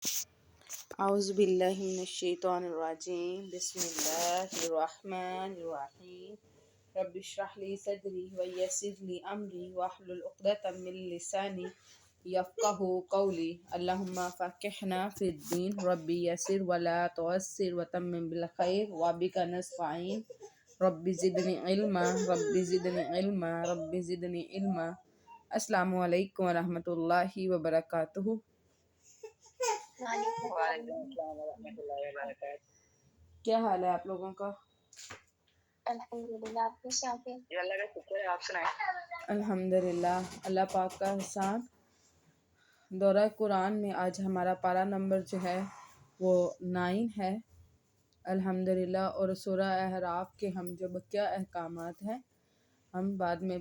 اعوذ باللہ من الشیطان الرجیم بسم اللہ الرحمن الرحیم رب اشرح لی صدری ویسر لی امری واحلل عقدۃ من لسانی یفقہوا قولی اللہم فقہنا فی الدین رب یسر ولا تعسر وتمم بالخیر وبک نستعین رب زدنی علما رب زدنی علما رب زدنی علما۔ السلام علیکم ورحمۃ اللہ وبرکاتہ۔ وعلیکم السلام ورحمۃ اللہ وبرکاتہ۔ کیا حال ہے آپ لوگوں کا؟ الحمدللہ، آپ کیسے ہیں؟ جی اللہ کا شکر ہے، آپ سنائیں۔ الحمدللہ، اللہ پاک کا احسان۔ دورہ قرآن میں آج ہمارا پارہ نمبر جو ہے وہ 9 ہے الحمدللہ، اور سورہ اعراف کے ہم جو بقیہ احکامات ہیں ہم بعد میں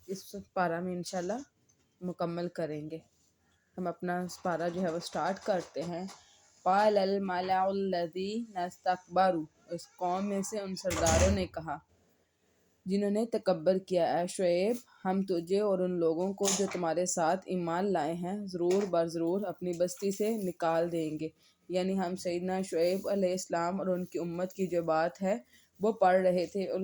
اس پارہ میں انشاءاللہ مکمل کریں گے۔ ہم اپنا پارہ جو ہے وہ سٹارٹ کرتے ہیں۔ قال الملأ الذین استکبروا، اس قوم میں سے ان سرداروں نے کہا جنہوں نے تکبر کیا، اے شعیب ہم تجھے اور ان لوگوں کو جو تمہارے ساتھ ایمان لائے ہیں ضرور برضرور اپنی بستی سے نکال دیں گے۔ یعنی ہم سیدنا شعیب علیہ السلام اور ان کی امت کی جو بات ہے وہ پڑھ رہے تھے، اور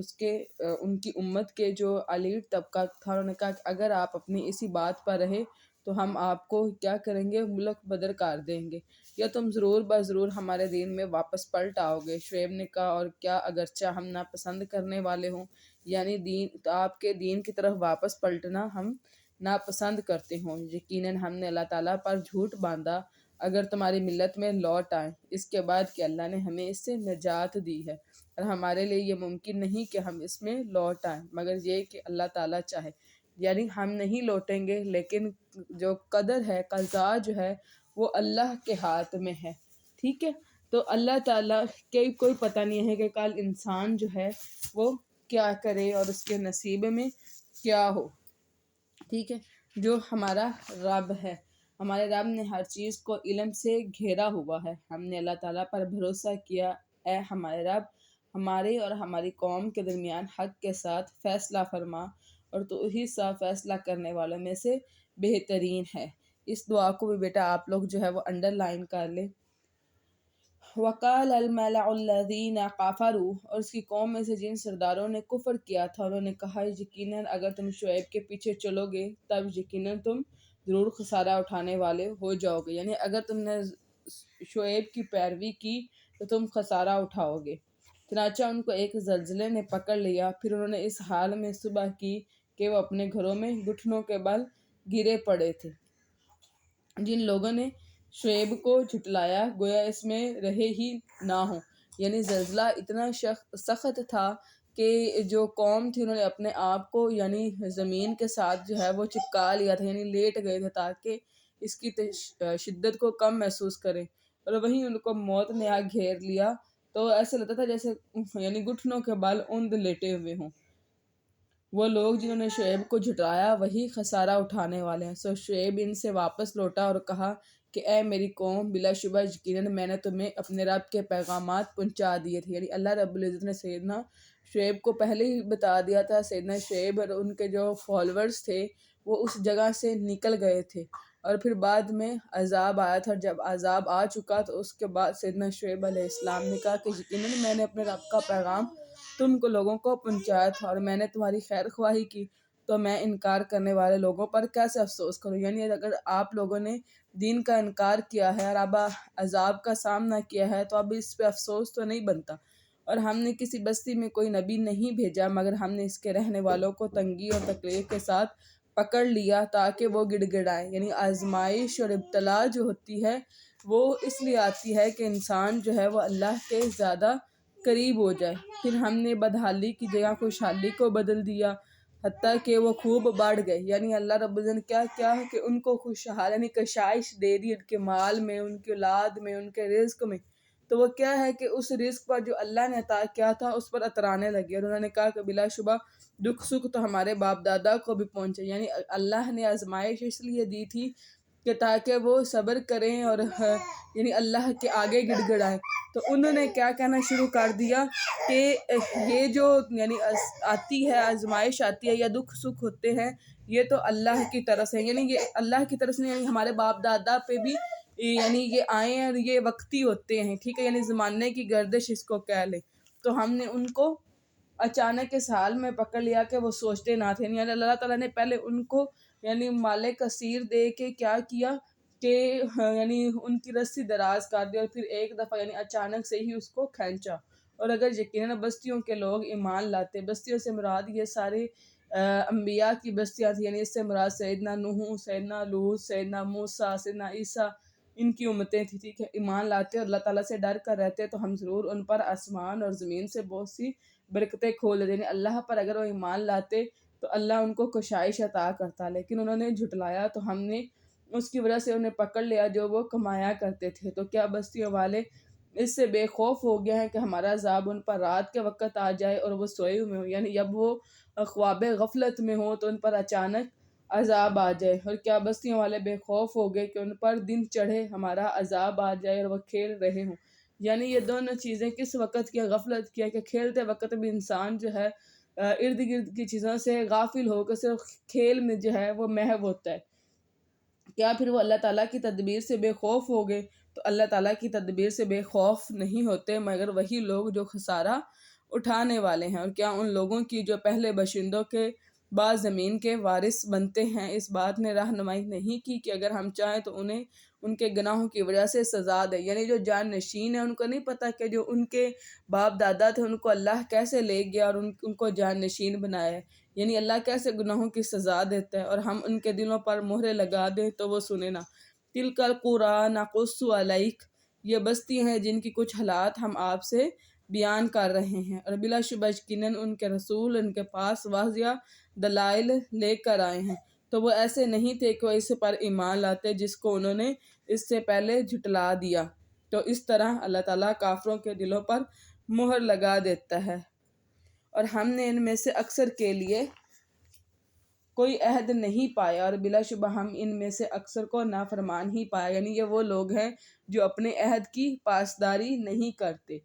ان کی امت کے جو ایلیٹ طبقہ تھا انہوں نے کہا کہ اگر آپ اپنی اسی بات پر رہے تو ہم آپ کو کیا کریں گے، ملک بدر کر دیں گے، یا تم ضرور بضرور ہمارے دین میں واپس پلٹ آؤ گے۔ شعیب نے کہا اور کیا اگرچہ ہم ناپسند کرنے والے ہوں، یعنی آپ کے دین کی طرف واپس پلٹنا ہم ناپسند کرتے ہوں، یقیناً ہم نے اللہ تعالیٰ پر جھوٹ باندھا اگر تمہاری ملت میں لوٹ آئیں، اس کے بعد کہ اللہ نے ہمیں اس سے نجات دی ہے، اور ہمارے لیے یہ ممکن نہیں کہ ہم اس میں لوٹ آئیں مگر یہ کہ اللہ تعالیٰ چاہے۔ یعنی ہم نہیں لوٹیں گے، لیکن جو قدر ہے، قضاء جو ہے وہ اللہ کے ہاتھ میں ہے، ٹھیک ہے۔ تو اللہ تعالیٰ کے کوئی پتہ نہیں ہے کہ کل انسان جو ہے وہ کیا کرے اور اس کے نصیب میں کیا ہو، ٹھیک ہے۔ جو ہمارا رب ہے، ہمارے رب نے ہر چیز کو علم سے گھیرا ہوا ہے۔ ہم نے اللہ تعالیٰ پر بھروسہ کیا، اے ہمارے رب ہمارے اور ہماری قوم کے درمیان حق کے ساتھ فیصلہ فرما، اور تو ہی سا فیصلہ کرنے والوں میں سے بہترین ہے۔ اس دعا کو بھی بیٹا آپ لوگ جو ہے وہ انڈر لائن کر لیں۔ وقال الملأ الذین کفروا، اور اس کی قوم میں سے جن سرداروں نے کفر کیا تھا انہوں نے کہا یقیناً اگر تم شعیب کے پیچھے چلو گے تب یقیناً تم ضرور خسارہ اٹھانے والے ہو جاؤ گے، یعنی اگر تم نے شعیب کی پیروی کی تو تم خسارہ اٹھاؤ گے۔ چنانچہ ان کو ایک زلزلے نے پکڑ لیا، پھر انہوں نے اس حال میں صبح کی کہ وہ اپنے گھروں میں گھٹنوں کے بل گرے پڑے تھے۔ جن لوگوں نے شعیب کو جھٹلایا گویا اس میں رہے ہی نہ ہوں، یعنی زلزلہ اتنا سخت تھا کہ جو قوم تھی انہوں نے اپنے آپ کو یعنی زمین کے ساتھ جو ہے وہ چپکا لیا تھا، یعنی لیٹ گئے تھے تاکہ اس کی شدت کو کم محسوس کریں، اور وہیں ان کو موت نے آ گھیر لیا تو ایسا لگتا تھا جیسے یعنی گھٹنوں کے بل اوندھ لیٹے ہوئے ہوں۔ وہ لوگ جنہوں نے شعیب کو جھٹلایا وہی خسارہ اٹھانے والے ہیں۔ سو شعیب ان سے واپس لوٹا اور کہا کہ اے میری قوم، بلا شبہ یقیناً میں نے تمہیں اپنے رب کے پیغامات پہنچا دیے تھے، یعنی اللہ رب العزت نے سیدنا شعیب کو پہلے ہی بتا دیا تھا۔ سیدنا شعیب اور ان کے جو فالورز تھے وہ اس جگہ سے نکل گئے تھے، اور پھر بعد میں عذاب آیا تھا۔ جب عذاب آ چکا تو اس کے بعد سیدنا شعیب علیہ السلام نے کہا کہ یقیناً میں نے اپنے رب کا پیغام تم کو لوگوں کو پہنچایا تھا، اور میں نے تمہاری خیر خواہی کی تو میں انکار کرنے والے لوگوں پر کیسے افسوس کروں، یعنی اگر آپ لوگوں نے دین کا انکار کیا ہے اور اب عذاب کا سامنا کیا ہے تو اب اس پہ افسوس تو نہیں بنتا۔ اور ہم نے کسی بستی میں کوئی نبی نہیں بھیجا مگر ہم نے اس کے رہنے والوں کو تنگی اور تکلیف کے ساتھ پکڑ لیا تاکہ وہ گڑ گڑائیں، یعنی آزمائش اور ابتلا جو ہوتی ہے وہ اس لیے آتی ہے کہ انسان جو ہے وہ اللہ کے زیادہ قریب ہو جائے۔ پھر ہم نے بدحالی کی جگہ خوشحالی کو بدل دیا حتیٰ کہ وہ خوب بڑھ گئے، یعنی اللہ رب العزت نے کیا کیا کہ ان کو خوشحال یعنی کشائش دے دی ان کے مال میں، ان کی اولاد میں، ان کے رزق میں۔ تو وہ کیا ہے کہ اس رزق پر جو اللہ نے عطا کیا تھا اس پر اترانے لگے، اور انہوں نے کہا کہ بلا شبہ دکھ سکھ تو ہمارے باپ دادا کو بھی پہنچے، یعنی اللہ نے آزمائش اس لیے دی تھی کہ تاکہ وہ صبر کریں اور یعنی اللہ کے آگے گڑ گڑائیں۔ تو انہوں نے کیا کہنا شروع کر دیا کہ یہ جو یعنی آتی ہے آزمائش آتی ہے یا دکھ سکھ ہوتے ہیں یہ تو اللہ کی طرف سے، یعنی یہ اللہ کی طرف سے یعنی ہمارے باپ دادا پہ بھی یعنی یہ آئے ہیں اور یہ وقتی ہوتے ہیں، ٹھیک ہے، یعنی زمانے کی گردش اس کو کہہ لیں، تو ہم نے ان کو اچانک اس حال میں پکڑ لیا کہ وہ سوچتے نہ تھے، یعنی اللہ تعالیٰ نے پہلے ان کو یعنی مال کثیر دے کے کیا کیا کہ یعنی ان کی رسی دراز کر دی، اور پھر ایک دفعہ یعنی اچانک سے ہی اس کو کھینچا۔ اور اگر یقیناً بستیوں کے لوگ ایمان لاتے، بستیوں سے مراد یہ سارے انبیاء کی بستیاں تھیں، یعنی اس سے مراد سیدنا نوح، سیدنا لوط، سیدنا موسیٰ، سیدنا عیسیٰ، ان کی امتیں تھیں، ٹھیک ہے، ایمان لاتے اور اللہ تعالیٰ سے ڈر کر رہتے تو ہم ضرور ان پر آسمان اور زمین سے بہت سی برکتیں کھول دیتے، یعنی اللہ پر اگر وہ ایمان لاتے تو اللہ ان کو کشائش عطا کرتا، لیکن انہوں نے جھٹلایا تو ہم نے اس کی وجہ سے انہیں پکڑ لیا جو وہ کمایا کرتے تھے۔ تو کیا بستیوں والے اس سے بے خوف ہو گئے ہیں کہ ہمارا عذاب ان پر رات کے وقت آ جائے اور وہ سوئے ہوئے ہوں، یعنی جب وہ خواب غفلت میں ہوں تو ان پر اچانک عذاب آ جائے، اور کیا بستیوں والے بے خوف ہو گئے کہ ان پر دن چڑھے ہمارا عذاب آ جائے اور وہ کھیل رہے ہوں۔ یعنی یہ دونوں چیزیں کس وقت کی غفلت کی ہے کہ کھیلتے وقت بھی انسان جو ہے ارد گرد کی چیزوں سے غافل ہو کر صرف کھیل میں جو ہے وہ محو ہوتا ہے، کیا پھر وہ اللہ تعالیٰ کی تدبیر سے بے خوف ہو گئے؟ تو اللہ تعالیٰ کی تدبیر سے بے خوف نہیں ہوتے مگر وہی لوگ جو خسارہ اٹھانے والے ہیں۔ اور کیا ان لوگوں کی جو پہلے باشندوں کے بعد زمین کے وارث بنتے ہیں اس بات نے رہنمائی نہیں کی کہ اگر ہم چاہیں تو انہیں ان کے گناہوں کی وجہ سے سزا دے، یعنی جو جان نشین ہیں ان کو نہیں پتہ کہ جو ان کے باپ دادا تھے ان کو اللہ کیسے لے گیا اور ان کو جان نشین بنایا ہے، یعنی اللہ کیسے گناہوں کی سزا دیتا ہے، اور ہم ان کے دلوں پر مہرے لگا دیں تو وہ سنے نہ۔ تِلْکَ الْقُرَىٰ نَقُصُّ عَلَيْكَ، یہ بستی ہیں جن کی کچھ حالات ہم آپ سے بیان کر رہے ہیں، اور بلا شبہ یقیناً ان کے رسول ان کے پاس واضح دلائل لے کر آئے ہیں، تو وہ ایسے نہیں تھے کہ وہ اس پر ایمان لاتے جس کو انہوں نے اس سے پہلے جھٹلا دیا۔ تو اس طرح اللہ تعالیٰ کافروں کے دلوں پر مہر لگا دیتا ہے، اور ہم نے ان میں سے اکثر کے لیے کوئی عہد نہیں پایا، اور بلا شبہ ہم ان میں سے اکثر کو نافرمان ہی پایا، یعنی یہ وہ لوگ ہیں جو اپنے عہد کی پاسداری نہیں کرتے۔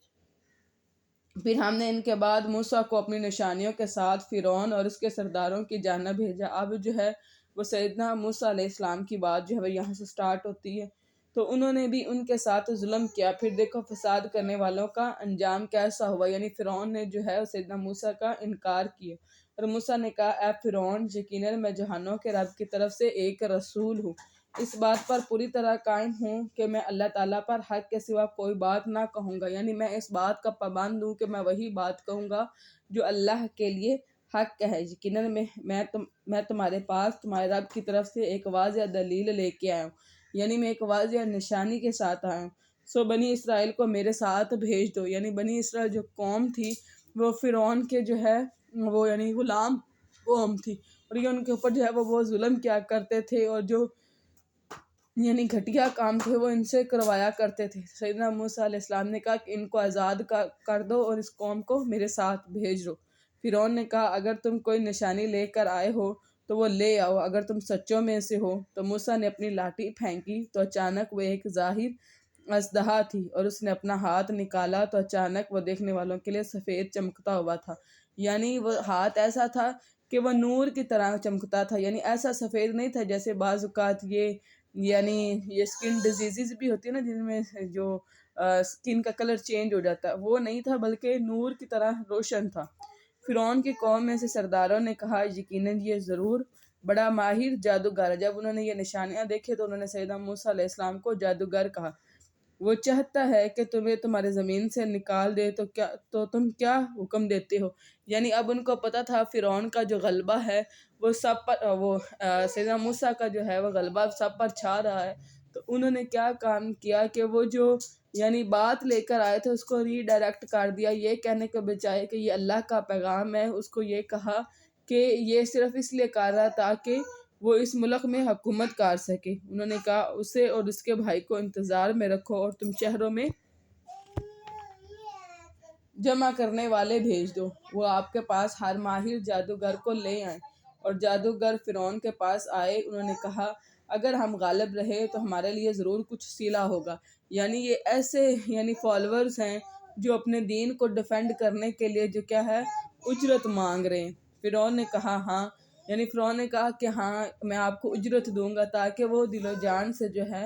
پھر ہم نے ان کے بعد موسیٰ کو اپنی نشانیوں کے ساتھ فرعون اور اس کے سرداروں کی جانب بھیجا۔ اب جو ہے وہ سیدنا موسیٰ علیہ السلام کی بات جو ہے وہ یہاں سے سٹارٹ ہوتی ہے، تو انہوں نے بھی ان کے ساتھ ظلم کیا۔ پھر دیکھو فساد کرنے والوں کا انجام کیسا ہوا، یعنی فرعون نے جو ہے سیدنا موسیٰ کا انکار کیا، اور موسیٰ نے کہا اے فرعون یقیناً میں جہانوں کے رب کی طرف سے ایک رسول ہوں، اس بات پر پوری طرح قائم ہوں کہ میں اللہ تعالیٰ پر حق کے سوا کوئی بات نہ کہوں گا، یعنی میں اس بات کا پابند ہوں کہ میں وہی بات کہوں گا جو اللہ کے لیے حق ہے۔ یقیناً میں تمہارے پاس تمہارے رب کی طرف سے ایک واضح دلیل لے کے آیا ہوں، یعنی میں ایک واضح نشانی کے ساتھ آیا ہوں، سو بنی اسرائیل کو میرے ساتھ بھیج دو۔ یعنی بنی اسرائیل جو قوم تھی وہ فرعون کے جو ہے وہ یعنی غلام قوم تھی، اور یہ ان کے اوپر جو ہے وہ ظلم کیا کرتے تھے، اور جو یعنی گھٹیا کام تھے وہ ان سے کروایا کرتے تھے۔ سیدنا موسیٰ علیہ السلام نے کہا کہ ان کو آزاد کر دو اور اس قوم کو میرے ساتھ بھیج دو۔ فرعون نے کہا اگر تم کوئی نشانی لے کر آئے ہو تو وہ لے آؤ، اگر تم سچوں میں سے ہو۔ تو موسیٰ نے اپنی لاٹھی پھینکی تو اچانک وہ ایک ظاہر اژدہا تھی، اور اس نے اپنا ہاتھ نکالا تو اچانک وہ دیکھنے والوں کے لیے سفید چمکتا ہوا تھا، یعنی وہ ہاتھ ایسا تھا کہ وہ نور کی طرح چمکتا تھا، یعنی ایسا سفید نہیں تھا جیسے بعض اوقات یہ اسکن ڈیزیزز بھی ہوتی ہے نا جن میں جو اسکن کا کلر چینج ہو جاتا ہے، وہ نہیں تھا بلکہ نور کی طرح روشن تھا۔ فرعون کی قوم میں سے سرداروں نے کہا یقیناً یہ ضرور بڑا ماہر جادوگر ہے۔ جب انہوں نے یہ نشانیاں دیکھے تو انہوں نے سیدنا موسیٰ علیہ السلام کو جادوگر کہا، وہ چاہتا ہے کہ تمہیں تمہارے زمین سے نکال دے تو تم کیا حکم دیتے ہو؟ یعنی اب ان کو پتہ تھا فرعون کا جو غلبہ ہے وہ سب پر سیدنا موسیٰ کا جو ہے وہ غلبہ سب پر چھا رہا ہے، تو انہوں نے کیا کام کیا کہ وہ جو یعنی بات لے کر آئے تھے اس کو ری ڈائریکٹ کر دیا، یہ کہنے کے بجائے کہ یہ اللہ کا پیغام ہے، اس کو یہ کہا کہ یہ صرف اس لیے کر رہا تاکہ وہ اس ملک میں حکومت کر سکے۔ انہوں نے کہا اسے اور اس کے بھائی کو انتظار میں رکھو اور تم شہروں میں جمع کرنے والے بھیج دو، وہ آپ کے پاس ہر ماہر جادوگر کو لے آئیں۔ اور جادوگر فرعون کے پاس آئے، انہوں نے کہا اگر ہم غالب رہے تو ہمارے لیے ضرور کچھ صلہ ہوگا، یعنی یہ ایسے فالورز ہیں جو اپنے دین کو ڈیفینڈ کرنے کے لیے جو کیا ہے اجرت مانگ رہے ہیں۔ فرعون نے کہا ہاں، یعنی فرعون نے کہا کہ ہاں میں آپ کو اجرت دوں گا تاکہ وہ دل و جان سے جو ہے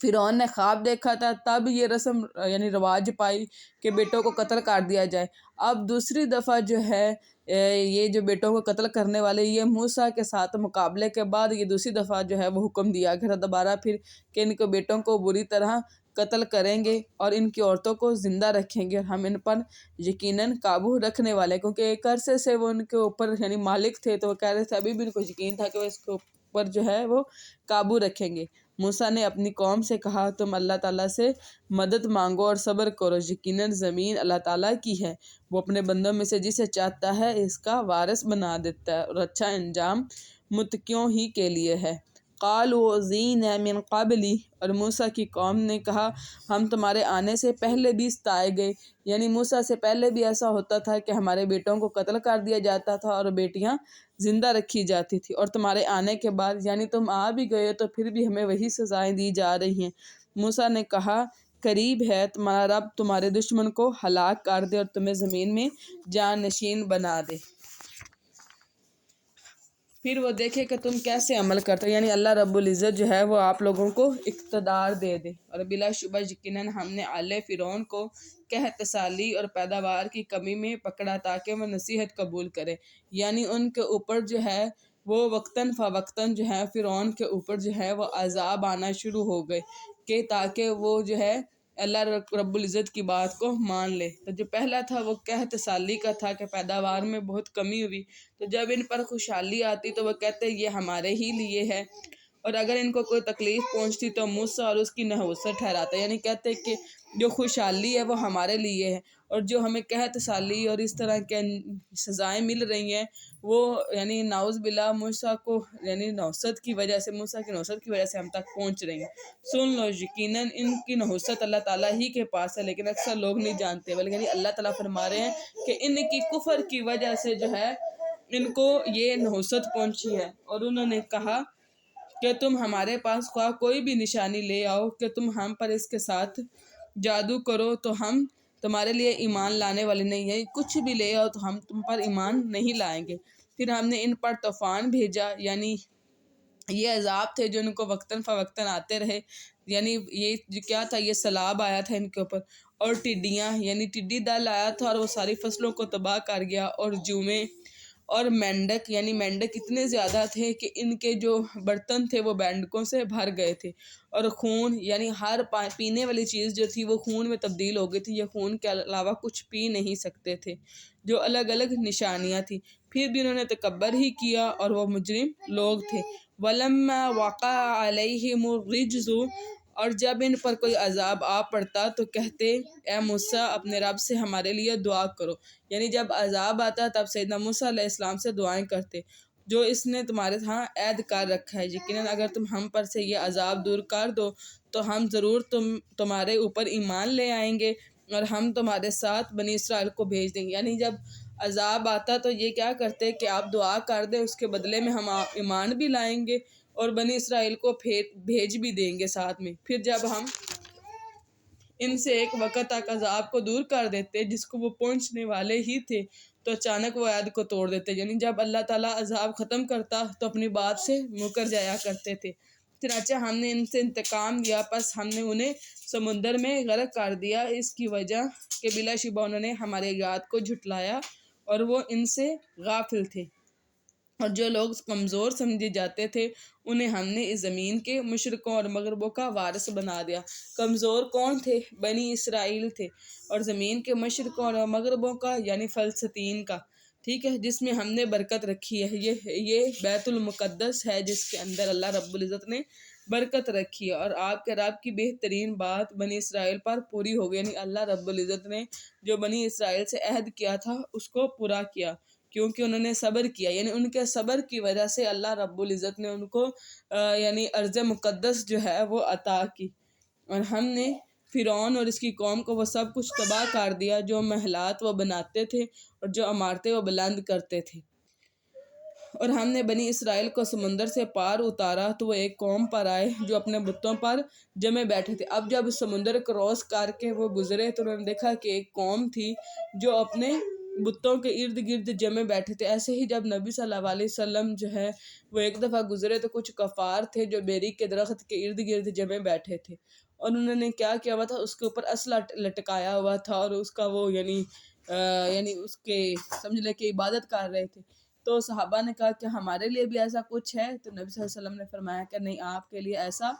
فرعون نے خواب دیکھا تھا، تب یہ رسم یعنی رواج پائی کہ بیٹوں کو قتل کر دیا جائے۔ اب دوسری دفعہ جو ہے یہ جو بیٹوں کو قتل کرنے والے یہ موسیٰ کے ساتھ مقابلے کے بعد یہ دوسری دفعہ جو ہے وہ حکم دیا گیا تھا دوبارہ پھر کہ ان کو بیٹوں کو بری طرح قتل کریں گے اور ان کی عورتوں کو زندہ رکھیں گے، اور ہم ان پر یقیناً قابو رکھنے والے، کیونکہ ایک عرصے سے وہ ان کے اوپر یعنی مالک تھے، تو وہ کہہ رہے تھے ابھی بھی ان کو یقین تھا کہ وہ اس کے اوپر جو ہے وہ قابو رکھیں گے۔ موسیٰ نے اپنی قوم سے کہا تم اللہ تعالیٰ سے مدد مانگو اور صبر کرو، یقیناً زمین اللہ تعالیٰ کی ہے، وہ اپنے بندوں میں سے جسے چاہتا ہے اس کا وارث بنا دیتا ہے، اور اچھا انجام متقیوں ہی کے لیے ہے۔ قالوا اوذینا من قبل، اور موسیٰ کی قوم نے کہا ہم تمہارے آنے سے پہلے بھی ستائے گئے، یعنی موسیٰ سے پہلے بھی ایسا ہوتا تھا کہ ہمارے بیٹوں کو قتل کر دیا جاتا تھا اور بیٹیاں زندہ رکھی جاتی تھی، اور تمہارے آنے کے بعد یعنی تم آ بھی گئے تو پھر بھی ہمیں وہی سزائیں دی جا رہی ہیں۔ موسیٰ نے کہا قریب ہے تمہارا رب تمہارے دشمن کو ہلاک کر دے اور تمہیں زمین میں جان نشین بنا دے، پھر وہ دیکھے کہ تم کیسے عمل کرتے ہو، یعنی اللہ رب العزت جو ہے وہ آپ لوگوں کو اقتدار دے دے۔ اور بلا شبہ یقیناً ہم نے آل فرعون کو قحط سالی اور پیداوار کی کمی میں پکڑا تاکہ وہ نصیحت قبول کرے، یعنی ان کے اوپر جو ہے وہ وقتاً فوقتاً جو ہے فرعون کے اوپر جو ہے وہ عذاب آنا شروع ہو گئے کہ تاکہ وہ جو ہے اللہ رب العزت کی بات کو مان لے۔ تو جو پہلا تھا وہ قحط سالی کا تھا کہ پیداوار میں بہت کمی ہوئی، تو جب ان پر خوشحالی آتی تو وہ کہتے یہ ہمارے ہی لیے ہے، اور اگر ان کو کوئی تکلیف پہنچتی تو موسیٰ اور اس کی نحوست ٹھہراتا، یعنی کہتے کہ جو خوشحالی ہے وہ ہمارے لیے ہے، اور جو ہمیں قحط سالی اور اس طرح کے سزائیں مل رہی ہیں وہ یعنی نعوذ باللہ موسیٰ کو یعنی نحوست کی وجہ سے، موسیٰ کی نحوست کی وجہ سے ہم تک پہنچ رہی ہیں۔ سن لو یقیناً ان کی نحوست اللہ تعالیٰ ہی کے پاس ہے، لیکن اکثر لوگ نہیں جانتے، بلکہ یعنی اللہ تعالیٰ فرما رہے ہیں کہ ان کی کفر کی وجہ سے جو ہے ان کو یہ نحوست پہنچی ہے، اور انہوں نے کہا کہ تم ہمارے پاس خواہ کوئی بھی نشانی لے آؤ کہ تم ہم پر اس کے ساتھ جادو کرو تو ہم تمہارے لیے ایمان لانے والے نہیں ہیں، کچھ بھی لے آؤ تو ہم تم پر ایمان نہیں لائیں گے۔ پھر ہم نے ان پر طوفان بھیجا، یعنی یہ عذاب تھے جو ان کو وقتاً فوقتاً آتے رہے، یعنی یہ جو کیا تھا یہ سیلاب آیا تھا ان کے اوپر، اور ٹڈیاں یعنی ٹڈی دل آیا تھا اور وہ ساری فصلوں کو تباہ کر گیا، اور جوئیں اور مینڈک، یعنی مینڈک اتنے زیادہ تھے کہ ان کے جو برتن تھے وہ مینڈکوں سے بھر گئے تھے، اور خون یعنی ہر پینے والی چیز جو تھی وہ خون میں تبدیل ہو گئی تھی، یہ خون کے علاوہ کچھ پی نہیں سکتے تھے، جو الگ الگ نشانیاں تھیں۔ پھر بھی انہوں نے تکبر ہی کیا اور وہ مجرم لوگ تھے۔ وَلَمَّا وَقَعَ عَلَيْهِمُ الرِّجْزُ، اور جب ان پر کوئی عذاب آ پڑتا تو کہتے اے موسیٰ اپنے رب سے ہمارے لیے دعا کرو، یعنی جب عذاب آتا تب سیدنا موسیٰ علیہ السلام سے دعائیں کرتے جو اس نے تمہارے ہاں عہد کر رکھا ہے، یقیناً اگر تم ہم پر سے یہ عذاب دور کر دو تو ہم ضرور تمہارے اوپر ایمان لے آئیں گے، اور ہم تمہارے ساتھ بنی اسرائیل کو بھیج دیں گے۔ یعنی جب عذاب آتا تو یہ کیا کرتے کہ آپ دعا کر دیں، اس کے بدلے میں ہم ایمان بھی لائیں گے اور بنی اسرائیل کو بھیج بھی دیں گے ساتھ میں۔ پھر جب ہم ان سے ایک وقت تک عذاب کو دور کر دیتے جس کو وہ پہنچنے والے ہی تھے تو اچانک وہ عہد کو توڑ دیتے، یعنی جب اللہ تعالیٰ عذاب ختم کرتا تو اپنی بات سے مکر جایا کرتے تھے۔ چنانچہ ہم نے ان سے انتقام لیا، پس ہم نے انہیں سمندر میں غرق کر دیا، اس کی وجہ کہ بلا شبہ انہوں نے ہمارے یاد کو جھٹلایا اور وہ ان سے غافل تھے، اور جو لوگ کمزور سمجھے جاتے تھے انہیں ہم نے اس زمین کے مشرقوں اور مغربوں کا وارث بنا دیا۔ کمزور کون تھے؟ بنی اسرائیل تھے، اور زمین کے مشرقوں اور مغربوں کا یعنی فلسطین کا، ٹھیک ہے، جس میں ہم نے برکت رکھی ہے، یہ بیت المقدس ہے جس کے اندر اللہ رب العزت نے برکت رکھی ہے، اور آپ کے رب کی بہترین بات بنی اسرائیل پر پوری ہو گئی، یعنی اللہ رب العزت نے جو بنی اسرائیل سے عہد کیا تھا اس کو پورا کیا، کیونکہ انہوں نے صبر کیا، یعنی ان کے صبر کی وجہ سے اللہ رب العزت نے ان کو یعنی ارض مقدس جو ہے وہ عطا کی، اور ہم نے فرعون اور اس کی قوم کو وہ سب کچھ تباہ کر دیا جو محلات وہ بناتے تھے اور جو عمارتیں وہ بلند کرتے تھے، اور ہم نے بنی اسرائیل کو سمندر سے پار اتارا تو وہ ایک قوم پر آئے جو اپنے بتوں پر جمے بیٹھے تھے۔ اب جب سمندر کراس کر کے وہ گزرے تو انہوں نے دیکھا کہ ایک قوم تھی جو اپنے بتوں کے ارد گرد جمے بیٹھے تھے۔ ایسے ہی جب نبی صلی اللہ علیہ وسلم جو ہے وہ ایک دفعہ گزرے تو کچھ کفار تھے جو بیری کے درخت کے ارد گرد جمے بیٹھے تھے، اور انہوں نے کیا کیا ہوا تھا، اس کے اوپر اسلحہ لٹکایا ہوا تھا، اور اس کا وہ یعنی اس کے سمجھ لے کہ عبادت کر رہے تھے۔ تو صحابہ نے کہا کہ ہمارے لیے بھی ایسا کچھ ہے، تو نبی صلی اللہ علیہ وسلم نے فرمایا کہ نہیں، آپ کے لیے ایسا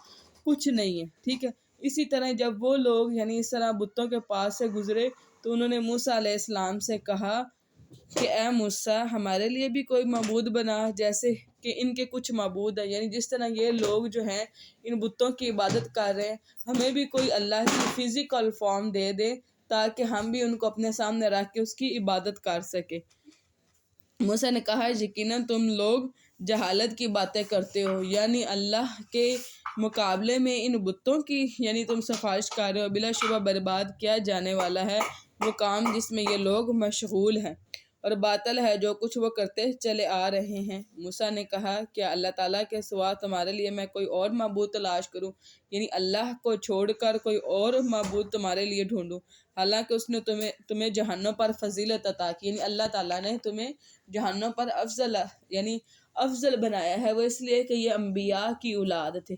کچھ نہیں ہے، ٹھیک ہے۔ اسی طرح جب وہ لوگ یعنی اس طرح بتوں کے پاس سے گزرے تو انہوں نے موسیٰ علیہ السلام سے کہا کہ اے موسیٰ، ہمارے لیے بھی کوئی معبود بنا جیسے کہ ان کے کچھ معبود ہیں، یعنی جس طرح یہ لوگ جو ہیں ان بتوں کی عبادت کر رہے ہیں، ہمیں بھی کوئی اللہ کی فزیکل فارم دے دے تاکہ ہم بھی ان کو اپنے سامنے رکھ کے اس کی عبادت کر سکے۔ موسیٰ نے کہا یقیناً تم لوگ جہالت کی باتیں کرتے ہو، یعنی اللہ کے مقابلے میں ان بتوں کی یعنی تم سفارش کر رہے ہو، بلا شبہ برباد کیا جانے والا ہے وہ کام جس میں یہ لوگ مشغول ہیں، اور باطل ہے جو کچھ وہ کرتے چلے آ رہے ہیں۔ موسیٰ نے کہا کیا اللہ تعالیٰ کے سوا تمہارے لیے میں کوئی اور معبود تلاش کروں، یعنی اللہ کو چھوڑ کر کوئی اور معبود تمہارے لیے ڈھونڈوں، حالانکہ اس نے تمہیں جہنم پر فضیلت عطا کی، یعنی اللہ تعالیٰ نے تمہیں جہنم پر افضل بنایا ہے، وہ اس لیے کہ یہ انبیاء کی اولاد تھے،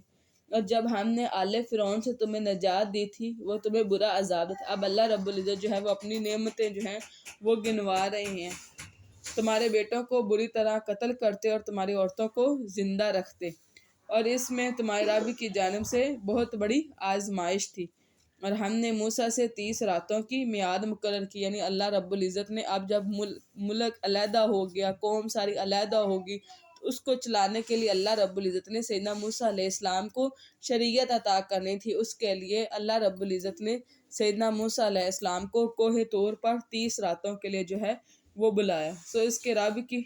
اور جب ہم نے آل فرعون سے تمہیں نجات دی تھی وہ تمہیں برا عذاب تھا۔ اب اللہ رب العزت جو ہے وہ اپنی نعمتیں جو ہیں وہ گنوا رہے ہیں، تمہارے بیٹوں کو بری طرح قتل کرتے اور تمہاری عورتوں کو زندہ رکھتے، اور اس میں تمہارے رب کی جانب سے بہت بڑی آزمائش تھی، اور ہم نے موسیٰ سے 30 راتوں کی میعاد مقرر کی، یعنی اللہ رب العزت نے اب جب ملک علیحدہ ہو گیا، قوم ساری علیحدہ ہوگی، تو اس کو چلانے کے لیے اللہ رب العزت نے سیدنا موسیٰ علیہ السلام کو شریعت عطا کرنی تھی، اس کے لیے اللہ رب العزت نے سیدنا موسیٰ علیہ السلام کو کوہ طور پر 30 راتوں کے لیے جو ہے وہ بلایا۔ اس کے رب کی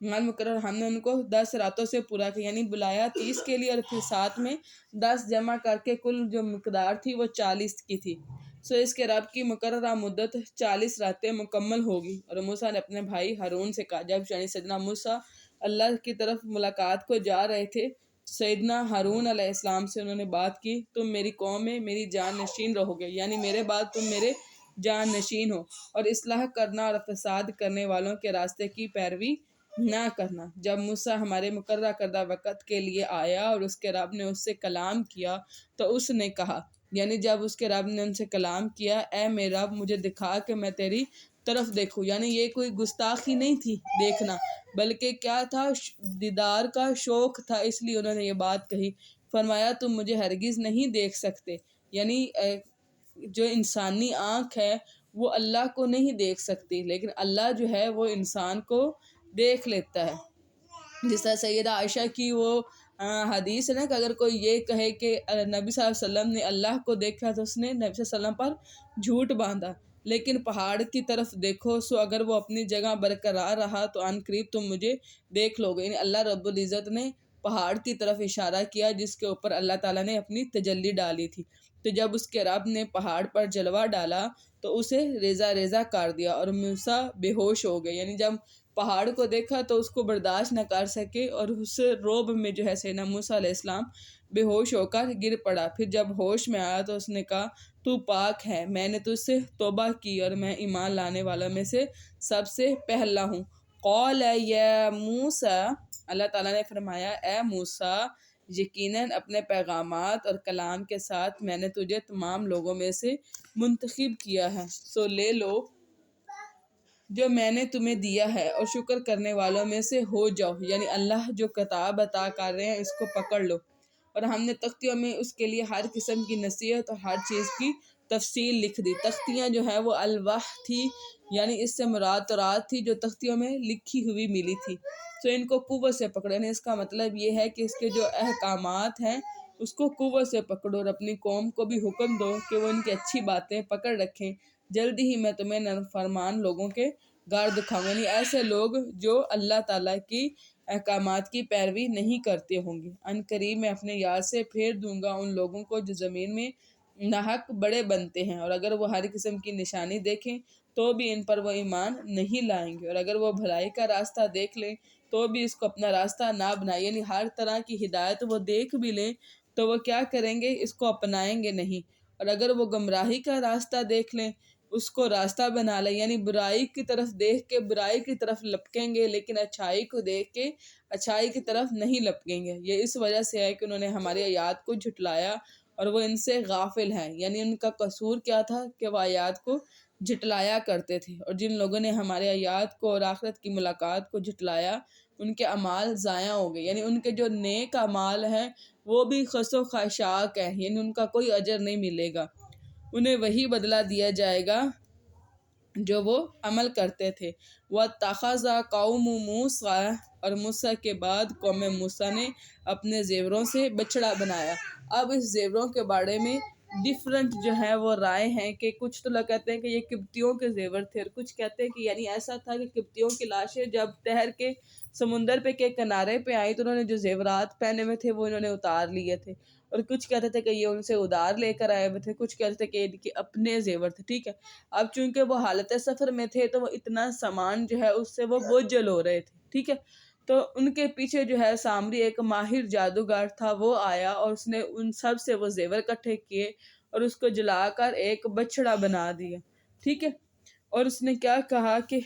میعاد مقرر ہم نے ان کو 10 راتوں سے پورا کیا، یعنی بلایا 30 کے لیے اور پھر ساتھ میں 10 جمع کر کے کل جو مقدار تھی وہ 40 کی تھی۔ اس کے رب کی مقررہ مدت 40 راتیں مکمل ہوگی، اور موسیٰ نے اپنے بھائی ہارون سے کہا، جب یعنی سیدنا موسیٰ اللہ کی طرف ملاقات کو جا رہے تھے، سیدنا ہارون علیہ السلام سے انہوں نے بات کی، تم میری قوم میں میری جان نشین رہو گے، یعنی میرے بعد تم میرے جان نشین ہو، اور اصلاح کرنا اور فساد کرنے والوں کے راستے کی پیروی نہ کرنا۔ جب موسیٰ ہمارے مقررہ کردہ وقت کے لیے آیا اور اس کے رب نے اس سے کلام کیا تو اس نے کہا، یعنی جب اس کے رب نے ان سے کلام کیا، اے میرے رب مجھے دکھا کہ میں تیری طرف دیکھوں، یعنی یہ کوئی گستاخی نہیں تھی دیکھنا، بلکہ کیا تھا، دیدار کا شوق تھا، اس لیے انہوں نے یہ بات کہی۔ فرمایا تم مجھے ہرگز نہیں دیکھ سکتے، یعنی جو انسانی آنکھ ہے وہ اللہ کو نہیں دیکھ سکتی، لیکن اللہ جو ہے وہ انسان کو دیکھ لیتا ہے۔ جس طرح سیدہ عائشہ کی وہ حدیث ہے نا کہ اگر کوئی یہ کہے کہ نبی صلی اللہ علیہ وسلم نے اللہ کو دیکھا تو اس نے نبی صلی اللہ علیہ وسلم پر جھوٹ باندھا، لیکن پہاڑ کی طرف دیکھو، سو اگر وہ اپنی جگہ برقرار رہا تو عن قریب تم مجھے دیکھ لو گے، یعنی اللہ رب العزت نے پہاڑ کی طرف اشارہ کیا جس کے اوپر اللہ تعالیٰ نے اپنی تجلی ڈالی تھی، تو جب اس کے رب نے پہاڑ پر جلوہ ڈالا تو اسے ریزہ ریزہ کر دیا اور موسیٰ بے ہوش ہو گئے، یعنی جب پہاڑ کو دیکھا تو اس کو برداشت نہ کر سکے، اور اس روب میں جو ہے سیدنا موسیٰ علیہ السلام بے ہوش ہو کر گر پڑا۔ پھر جب ہوش میں آیا تو اس نے کہا، تو پاک ہے، میں نے تجھ سے توبہ کی اور میں ایمان لانے والوں میں سے سب سے پہلا ہوں۔ قال یا موسیٰ، اللہ تعالیٰ نے فرمایا اے موسیٰ، یقیناً اپنے پیغامات اور کلام کے ساتھ میں نے تجھے تمام لوگوں میں سے منتخب کیا ہے، سو لے لو جو میں نے تمہیں دیا ہے اور شکر کرنے والوں میں سے ہو جاؤ، یعنی اللہ جو کتاب عطا کر رہے ہیں اس کو پکڑ لو، اور ہم نے تختیوں میں اس کے لیے ہر قسم کی نصیحت اور ہر چیز کی تفصیل لکھ دی۔ تختیاں جو ہے وہ الواح تھی، یعنی اس سے مراد تورات تھی جو تختیوں میں لکھی ہوئی ملی تھی، تو ان کو قوت سے پکڑو، یعنی اس کا مطلب یہ ہے کہ اس کے جو احکامات ہیں اس کو قوت سے پکڑو، اور اپنی قوم کو بھی حکم دو کہ وہ ان کی اچھی باتیں پکڑ رکھیں، جلدی ہی میں تمہیں نافرمان لوگوں کے گھر دکھاؤں، یعنی ایسے لوگ جو اللہ تعالیٰ کی احکامات کی پیروی نہیں کرتے ہوں گے۔ ان قریب میں اپنے یاد سے پھیر دوں گا ان لوگوں کو جو زمین میں ناحق بڑے بنتے ہیں، اور اگر وہ ہر قسم کی نشانی دیکھیں تو بھی ان پر وہ ایمان نہیں لائیں گے، اور اگر وہ بھلائی کا راستہ دیکھ لیں تو بھی اس کو اپنا راستہ نہ بنائیں، یعنی ہر طرح کی ہدایت وہ دیکھ بھی لیں تو وہ کیا کریں گے، اس کو اپنائیں گے نہیں، اور اگر وہ گمراہی کا راستہ دیکھ لیں اس کو راستہ بنا لیں، یعنی برائی کی طرف دیکھ کے برائی کی طرف لپکیں گے، لیکن اچھائی کو دیکھ کے اچھائی کی طرف نہیں لپکیں گے۔ یہ اس وجہ سے ہے کہ انہوں نے ہماری آیات کو جھٹلایا اور وہ ان سے غافل ہیں، یعنی ان کا قصور کیا تھا کہ وہ آیات کو جھٹلایا کرتے تھے، اور جن لوگوں نے ہمارے آیات کو اور آخرت کی ملاقات کو جھٹلایا ان کے اعمال ضائع ہو گئے، یعنی ان کے جو نیک اعمال ہیں وہ بھی خس و خاشاک ہیں، یعنی ان کا کوئی اجر نہیں ملے گا، انہیں وہی بدلہ دیا جائے گا جو وہ عمل کرتے تھے۔ وَاتَّخَذَ قَوْمُ مُوسَىٰ، اور موسیٰ کے بعد قوم موسیٰ نے اپنے زیوروں سے بچڑا بنایا۔ اب اس زیوروں کے بارے میں ڈیفرنٹ جو ہے وہ رائے ہیں، کہ کچھ تو لوگ کہتے ہیں کہ یہ قبطیوں کے زیور تھے، اور کچھ کہتے ہیں کہ یعنی ایسا تھا کہ قبطیوں کی لاشیں جب تہر کے سمندر پہ کے کنارے پہ آئی تو انہوں نے جو زیورات پہنے ہوئے تھے وہ انہوں نے اتار لیے تھے، اور کچھ کہتے تھے کہ یہ ان سے ادھار لے کر آئے ہوئے تھے، کچھ کہتے تھے کہ یہ ان کے اپنے زیور تھے، ٹھیک ہے۔ اب چونکہ وہ حالت سفر میں تھے تو وہ اتنا سامان جو ہے اس سے وہ بوجھل ہو رہے تھے، ٹھیک ہے، تو ان کے پیچھے جو ہے سامری ایک ماہر جادوگر تھا، وہ آیا اور اس نے ان سب سے وہ زیور اکٹھے کیے اور اس کو جلا کر ایک بچڑا بنا دیا، ٹھیک ہے، اور اس نے کیا کہا کہ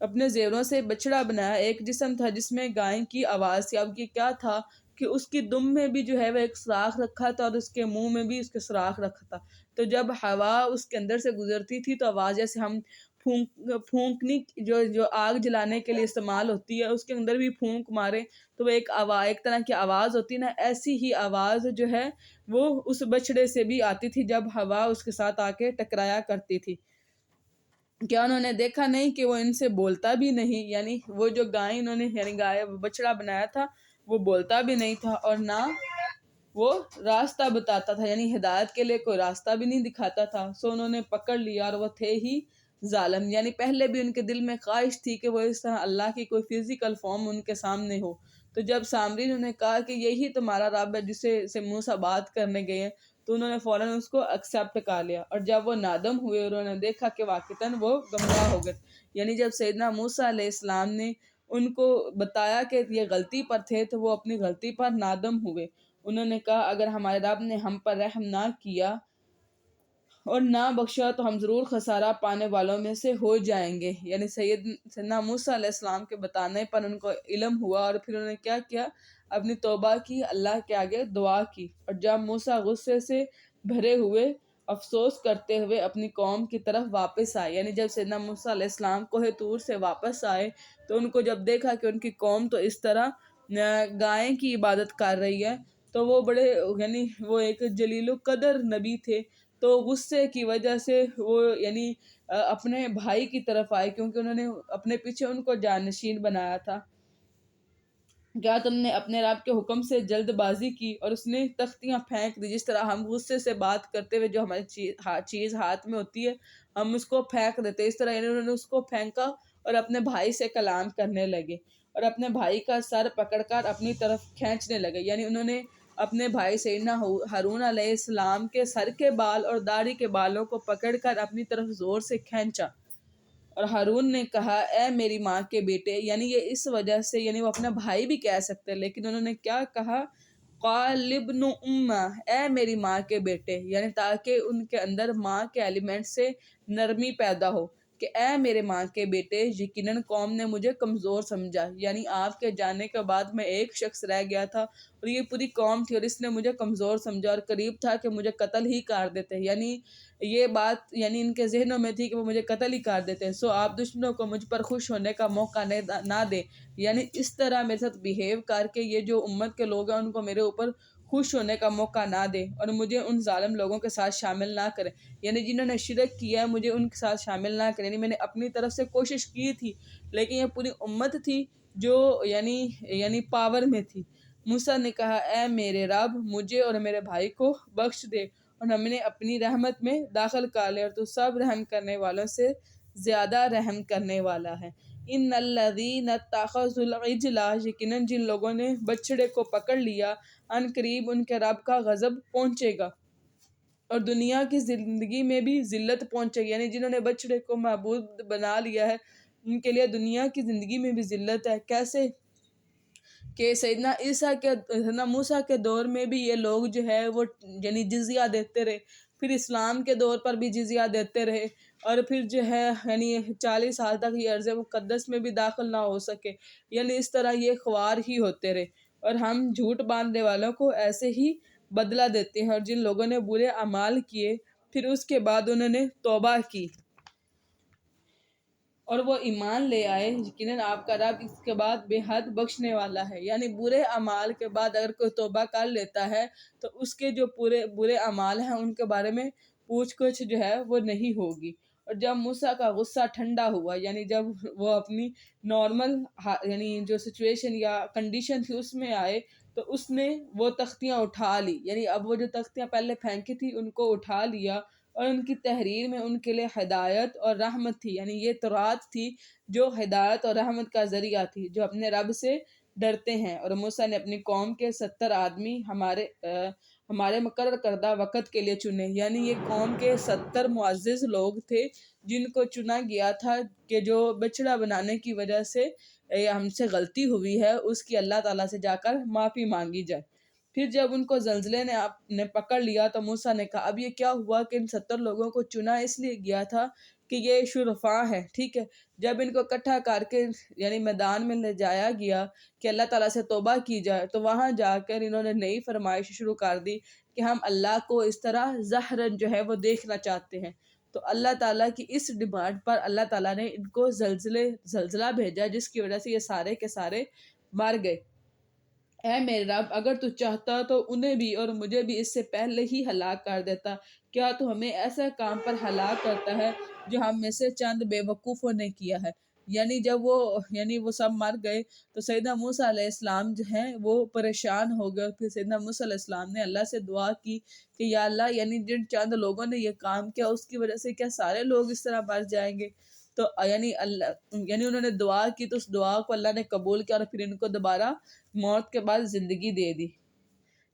اپنے زیوروں سے بچڑا بنایا، ایک جسم تھا جس میں گائے کی آواز تھی۔ اب یہ کیا تھا کہ اس کی دم میں بھی جو ہے وہ ایک سوراخ رکھا تھا، اور اس کے منہ میں بھی اس کے سوراخ رکھا تھا، تو جب ہوا اس کے اندر سے گزرتی تھی تو آواز جیسے ہم پھونکنی جو آگ جلانے کے لیے استعمال ہوتی ہے، اس کے اندر بھی پھونک مارے تو وہ ایک طرح کی آواز ہوتی نا، ایسی ہی آواز جو ہے وہ اس بچڑے سے بھی آتی تھی جب ہوا اس کے ساتھ آ کے ٹکرایا کرتی تھی۔ کیا انہوں نے دیکھا نہیں کہ وہ ان سے بولتا بھی نہیں، یعنی وہ جو گائے انہوں نے یعنی گائے بچڑا بنایا تھا وہ بولتا بھی نہیں تھا اور نہ وہ راستہ بتاتا تھا، یعنی ہدایت کے لیے کوئی راستہ بھی نہیں دکھاتا تھا، سو انہوں نے پکڑ لیا اور وہ تھے ہی ظالم، یعنی پہلے بھی ان کے دل میں خواہش تھی کہ وہ اس طرح اللہ کی کوئی فزیکل فارم ان کے سامنے ہو، تو جب سامری نے کہا کہ یہی تمہارا رب ہے جسے سے موسیٰ بات کرنے گئے ہیں، تو انہوں نے فوراً اس کو ایکسیپٹ کر لیا، اور جب وہ نادم ہوئے اور انہوں نے دیکھا کہ واقعتاً وہ گمراہ ہو گئے، یعنی جب سیدنا موسیٰ علیہ السلام نے ان کو بتایا کہ یہ غلطی پر تھے تو وہ اپنی غلطی پر نادم ہوئے، انہوں نے کہا اگر ہمارے رب نے ہم پر رحم نہ کیا اور نہ بخشا تو ہم ضرور خسارہ پانے والوں میں سے ہو جائیں گے، یعنی سیدنا موسیٰ علیہ السلام کے بتانے پر ان کو علم ہوا، اور پھر انہوں نے کیا کیا، اپنی توبہ کی، اللہ کے آگے دعا کی، اور جب موسیٰ غصے سے بھرے ہوئے افسوس کرتے ہوئے اپنی قوم کی طرف واپس آئے، یعنی جب سیدنا موسیٰ علیہ السلام کوہ طور سے واپس آئے تو ان کو جب دیکھا کہ ان کی قوم تو اس طرح گائے کی عبادت کر رہی ہے، تو وہ بڑے یعنی وہ ایک جلیل القدر نبی تھے، تو غصے کی وجہ سے وہ یعنی اپنے بھائی کی طرف آئے، کیونکہ انہوں نے اپنے پیچھے ان کو جانشین بنایا تھا، کیا تم نے اپنے رب کے حکم سے جلد بازی کی اور اس نے تختیاں پھینک دی، جس طرح ہم غصے سے بات کرتے ہوئے جو ہماری چیز ہاتھ میں ہوتی ہے ہم اس کو پھینک دیتے، اس طرح یعنی انہوں نے اس کو پھینکا اور اپنے بھائی سے کلام کرنے لگے اور اپنے بھائی کا سر پکڑ کر اپنی طرف کھینچنے لگے، یعنی انہوں نے اپنے بھائی سیدنا ہارون علیہ السلام کے سر کے بال اور داڑھی کے بالوں کو پکڑ کر اپنی طرف زور سے کھینچا، اور ہارون نے کہا اے میری ماں کے بیٹے، یعنی یہ اس وجہ سے یعنی وہ اپنا بھائی بھی کہہ سکتے لیکن انہوں نے کیا کہا، قال ابن اے میری ماں کے بیٹے، یعنی تاکہ ان کے اندر ماں کے ایلیمنٹ سے نرمی پیدا ہو کہ اے میرے ماں کے بیٹے، یقیناً قوم نے مجھے کمزور سمجھا، یعنی آپ کے جانے کے بعد میں ایک شخص رہ گیا تھا اور یہ پوری قوم تھی اور اس نے مجھے کمزور سمجھا اور قریب تھا کہ مجھے قتل ہی کر دیتے، یعنی یہ بات یعنی ان کے ذہنوں میں تھی کہ وہ مجھے قتل ہی کر دیتے ہیں، سو آپ دشمنوں کو مجھ پر خوش ہونے کا موقع نہ دیں، یعنی اس طرح میرے ساتھ بیہیو کر کے یہ جو امت کے لوگ ہیں ان کو میرے اوپر خوش ہونے کا موقع نہ دے اور مجھے ان ظالم لوگوں کے ساتھ شامل نہ کریں، یعنی جنہوں نے شرک کیا ہے مجھے ان کے ساتھ شامل نہ کریں، یعنی میں نے اپنی طرف سے کوشش کی تھی لیکن یہ پوری امت تھی جو یعنی پاور میں تھی۔ موسیٰ نے کہا اے میرے رب، مجھے اور میرے بھائی کو بخش دے اور ہم نے اپنی رحمت میں داخل کر لے، اور تو سب رحم کرنے والوں سے زیادہ رحم کرنے والا ہے۔ ان الذین اتخذوا العجل، یقیناً جن لوگوں نے بچڑے کو پکڑ لیا، ان قریب ان کے رب کا غضب پہنچے گا اور دنیا کی زندگی میں بھی ذلت پہنچے گی، یعنی جنہوں نے بچڑے کو معبود بنا لیا ہے ان کے لیے دنیا کی زندگی میں بھی ذلت ہے۔ کیسے کہ سیدنا موسیٰ کے دور میں بھی یہ لوگ جو ہے وہ یعنی جزیہ دیتے رہے، پھر اسلام کے دور پر بھی جزیہ دیتے رہے، اور پھر جو ہے یعنی 40 سال تک یہ ارض مقدس میں بھی داخل نہ ہو سکے، یعنی اس طرح یہ خوار ہی ہوتے رہے، اور ہم جھوٹ باندھنے والوں کو ایسے ہی بدلہ دیتے ہیں، اور جن لوگوں نے برے اعمال کیے پھر اس کے بعد انہوں نے توبہ کی اور وہ ایمان لے آئے، یقیناً آپ کا رب اس کے بعد بے حد بخشنے والا ہے۔ یعنی برے اعمال کے بعد اگر کوئی توبہ کر لیتا ہے تو اس کے جو پورے برے اعمال ہیں ان کے بارے میں پوچھ گچھ جو ہے وہ نہیں ہوگی۔ اور جب موسیٰ کا غصہ ٹھنڈا ہوا، یعنی جب وہ اپنی نارمل یعنی جو سچویشن یا کنڈیشن تھی اس میں آئے، تو اس نے وہ تختیاں اٹھا لی، یعنی اب وہ جو تختیاں پہلے پھینکی تھی ان کو اٹھا لیا، اور ان کی تحریر میں ان کے لیے ہدایت اور رحمت تھی، یعنی یہ تورات تھی جو ہدایت اور رحمت کا ذریعہ تھی، جو اپنے رب سے ڈرتے ہیں۔ اور موسیٰ نے اپنی قوم کے 70 آدمی ہمارے مقرر کردہ وقت کے لیے چنے، یعنی یہ قوم کے 70 معزز لوگ تھے جن کو چنا گیا تھا کہ جو بچڑا بنانے کی وجہ سے ہم سے غلطی ہوئی ہے اس کی اللہ تعالیٰ سے جا کر معافی مانگی جائے۔ پھر جب ان کو زلزلے نے پکڑ لیا تو موسیٰ نے کہا اب یہ کیا ہوا کہ ان 70 لوگوں کو چنا اس لیے گیا تھا کہ یہ شرفاء ہے، ٹھیک ہے۔ جب ان کو اکٹھا کر کے یعنی میدان میں لے جایا گیا کہ اللہ تعالیٰ سے توبہ کی جائے، تو وہاں جا کر انہوں نے نئی فرمائش شروع کر دی کہ ہم اللہ کو اس طرح ظاہراً جو ہے وہ دیکھنا چاہتے ہیں۔ تو اللہ تعالیٰ کی اس ڈیمانڈ پر اللہ تعالیٰ نے ان کو زلزلہ بھیجا، جس کی وجہ سے یہ سارے کے سارے مر گئے۔ اے میرے رب، اگر تو چاہتا تو انہیں بھی اور مجھے بھی اس سے پہلے ہی ہلاک کر دیتا، کیا تو ہمیں ایسا کام پر ہلاک کرتا ہے جو ہم میں سے چند بے وقوفوں نے کیا ہے؟ جب وہ سب مر گئے تو سیدنا موسیٰ علیہ السلام جو ہیں وہ پریشان ہو گئے، پھر سیدنا موسیٰ علیہ السلام نے اللہ سے دعا کی کہ یا اللہ، یعنی جن چند لوگوں نے یہ کام کیا اس کی وجہ سے کیا سارے لوگ اس طرح مر جائیں گے؟ تو انہوں نے دعا کی تو اس دعا کو اللہ نے قبول کیا، اور پھر ان کو دوبارہ موت کے بعد زندگی دے دی۔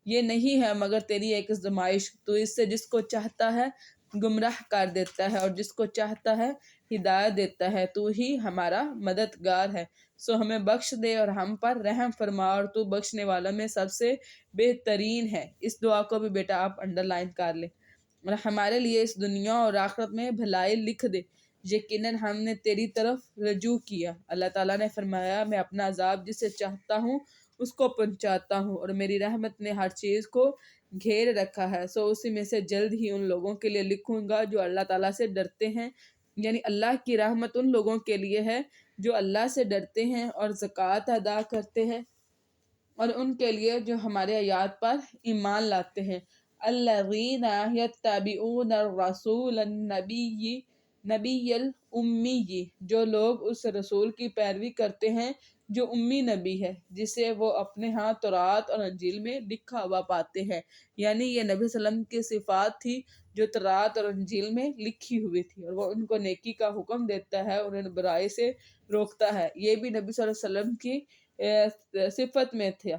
یہ نہیں ہے مگر تیری ایک آزمائش، تو اس سے جس کو چاہتا ہے گمراہ کر دیتا ہے اور جس کو چاہتا ہے ہدایت دیتا ہے، تو ہی ہمارا مددگار ہے، سو ہمیں بخش دے اور ہم پر رحم فرما، اور تو بخشنے والوں میں سب سے بہترین ہے۔ اس دعا کو بھی بیٹا آپ انڈر لائن کر لیں، اور ہمارے لیے اس دنیا اور آخرت میں بھلائی لکھ دے، یقیناً ہم نے تیری طرف رجوع کیا۔ اللہ تعالیٰ نے فرمایا میں اپنا عذاب جسے چاہتا ہوں اس کو پہنچاتا ہوں، اور میری رحمت نے ہر چیز کو گھیر رکھا ہے، سو اسی میں سے جلد ہی ان لوگوں کے لیے لکھوں گا جو اللہ تعالیٰ سے ڈرتے ہیں، یعنی اللہ کی رحمت ان لوگوں کے لیے ہے جو اللہ سے ڈرتے ہیں اور زکوٰۃ ادا کرتے ہیں، اور ان کے لیے جو ہمارے آیات پر ایمان لاتے ہیں۔ الذین یتبعون الرسول نبی الامی، جو لوگ اس رسول کی پیروی کرتے ہیں جو امی نبی ہے، جسے وہ اپنے ہاں تورات اور انجیل میں لکھا ہوا پاتے ہیں، یعنی یہ نبی صلی اللہ علیہ وسلم کی صفات تھی جو تورات اور انجیل میں لکھی ہوئی تھی، اور وہ ان کو نیکی کا حکم دیتا ہے اور انہیں برائی سے روکتا ہے۔ یہ بھی نبی صلی اللہ علیہ وسلم کی صفت میں تھا،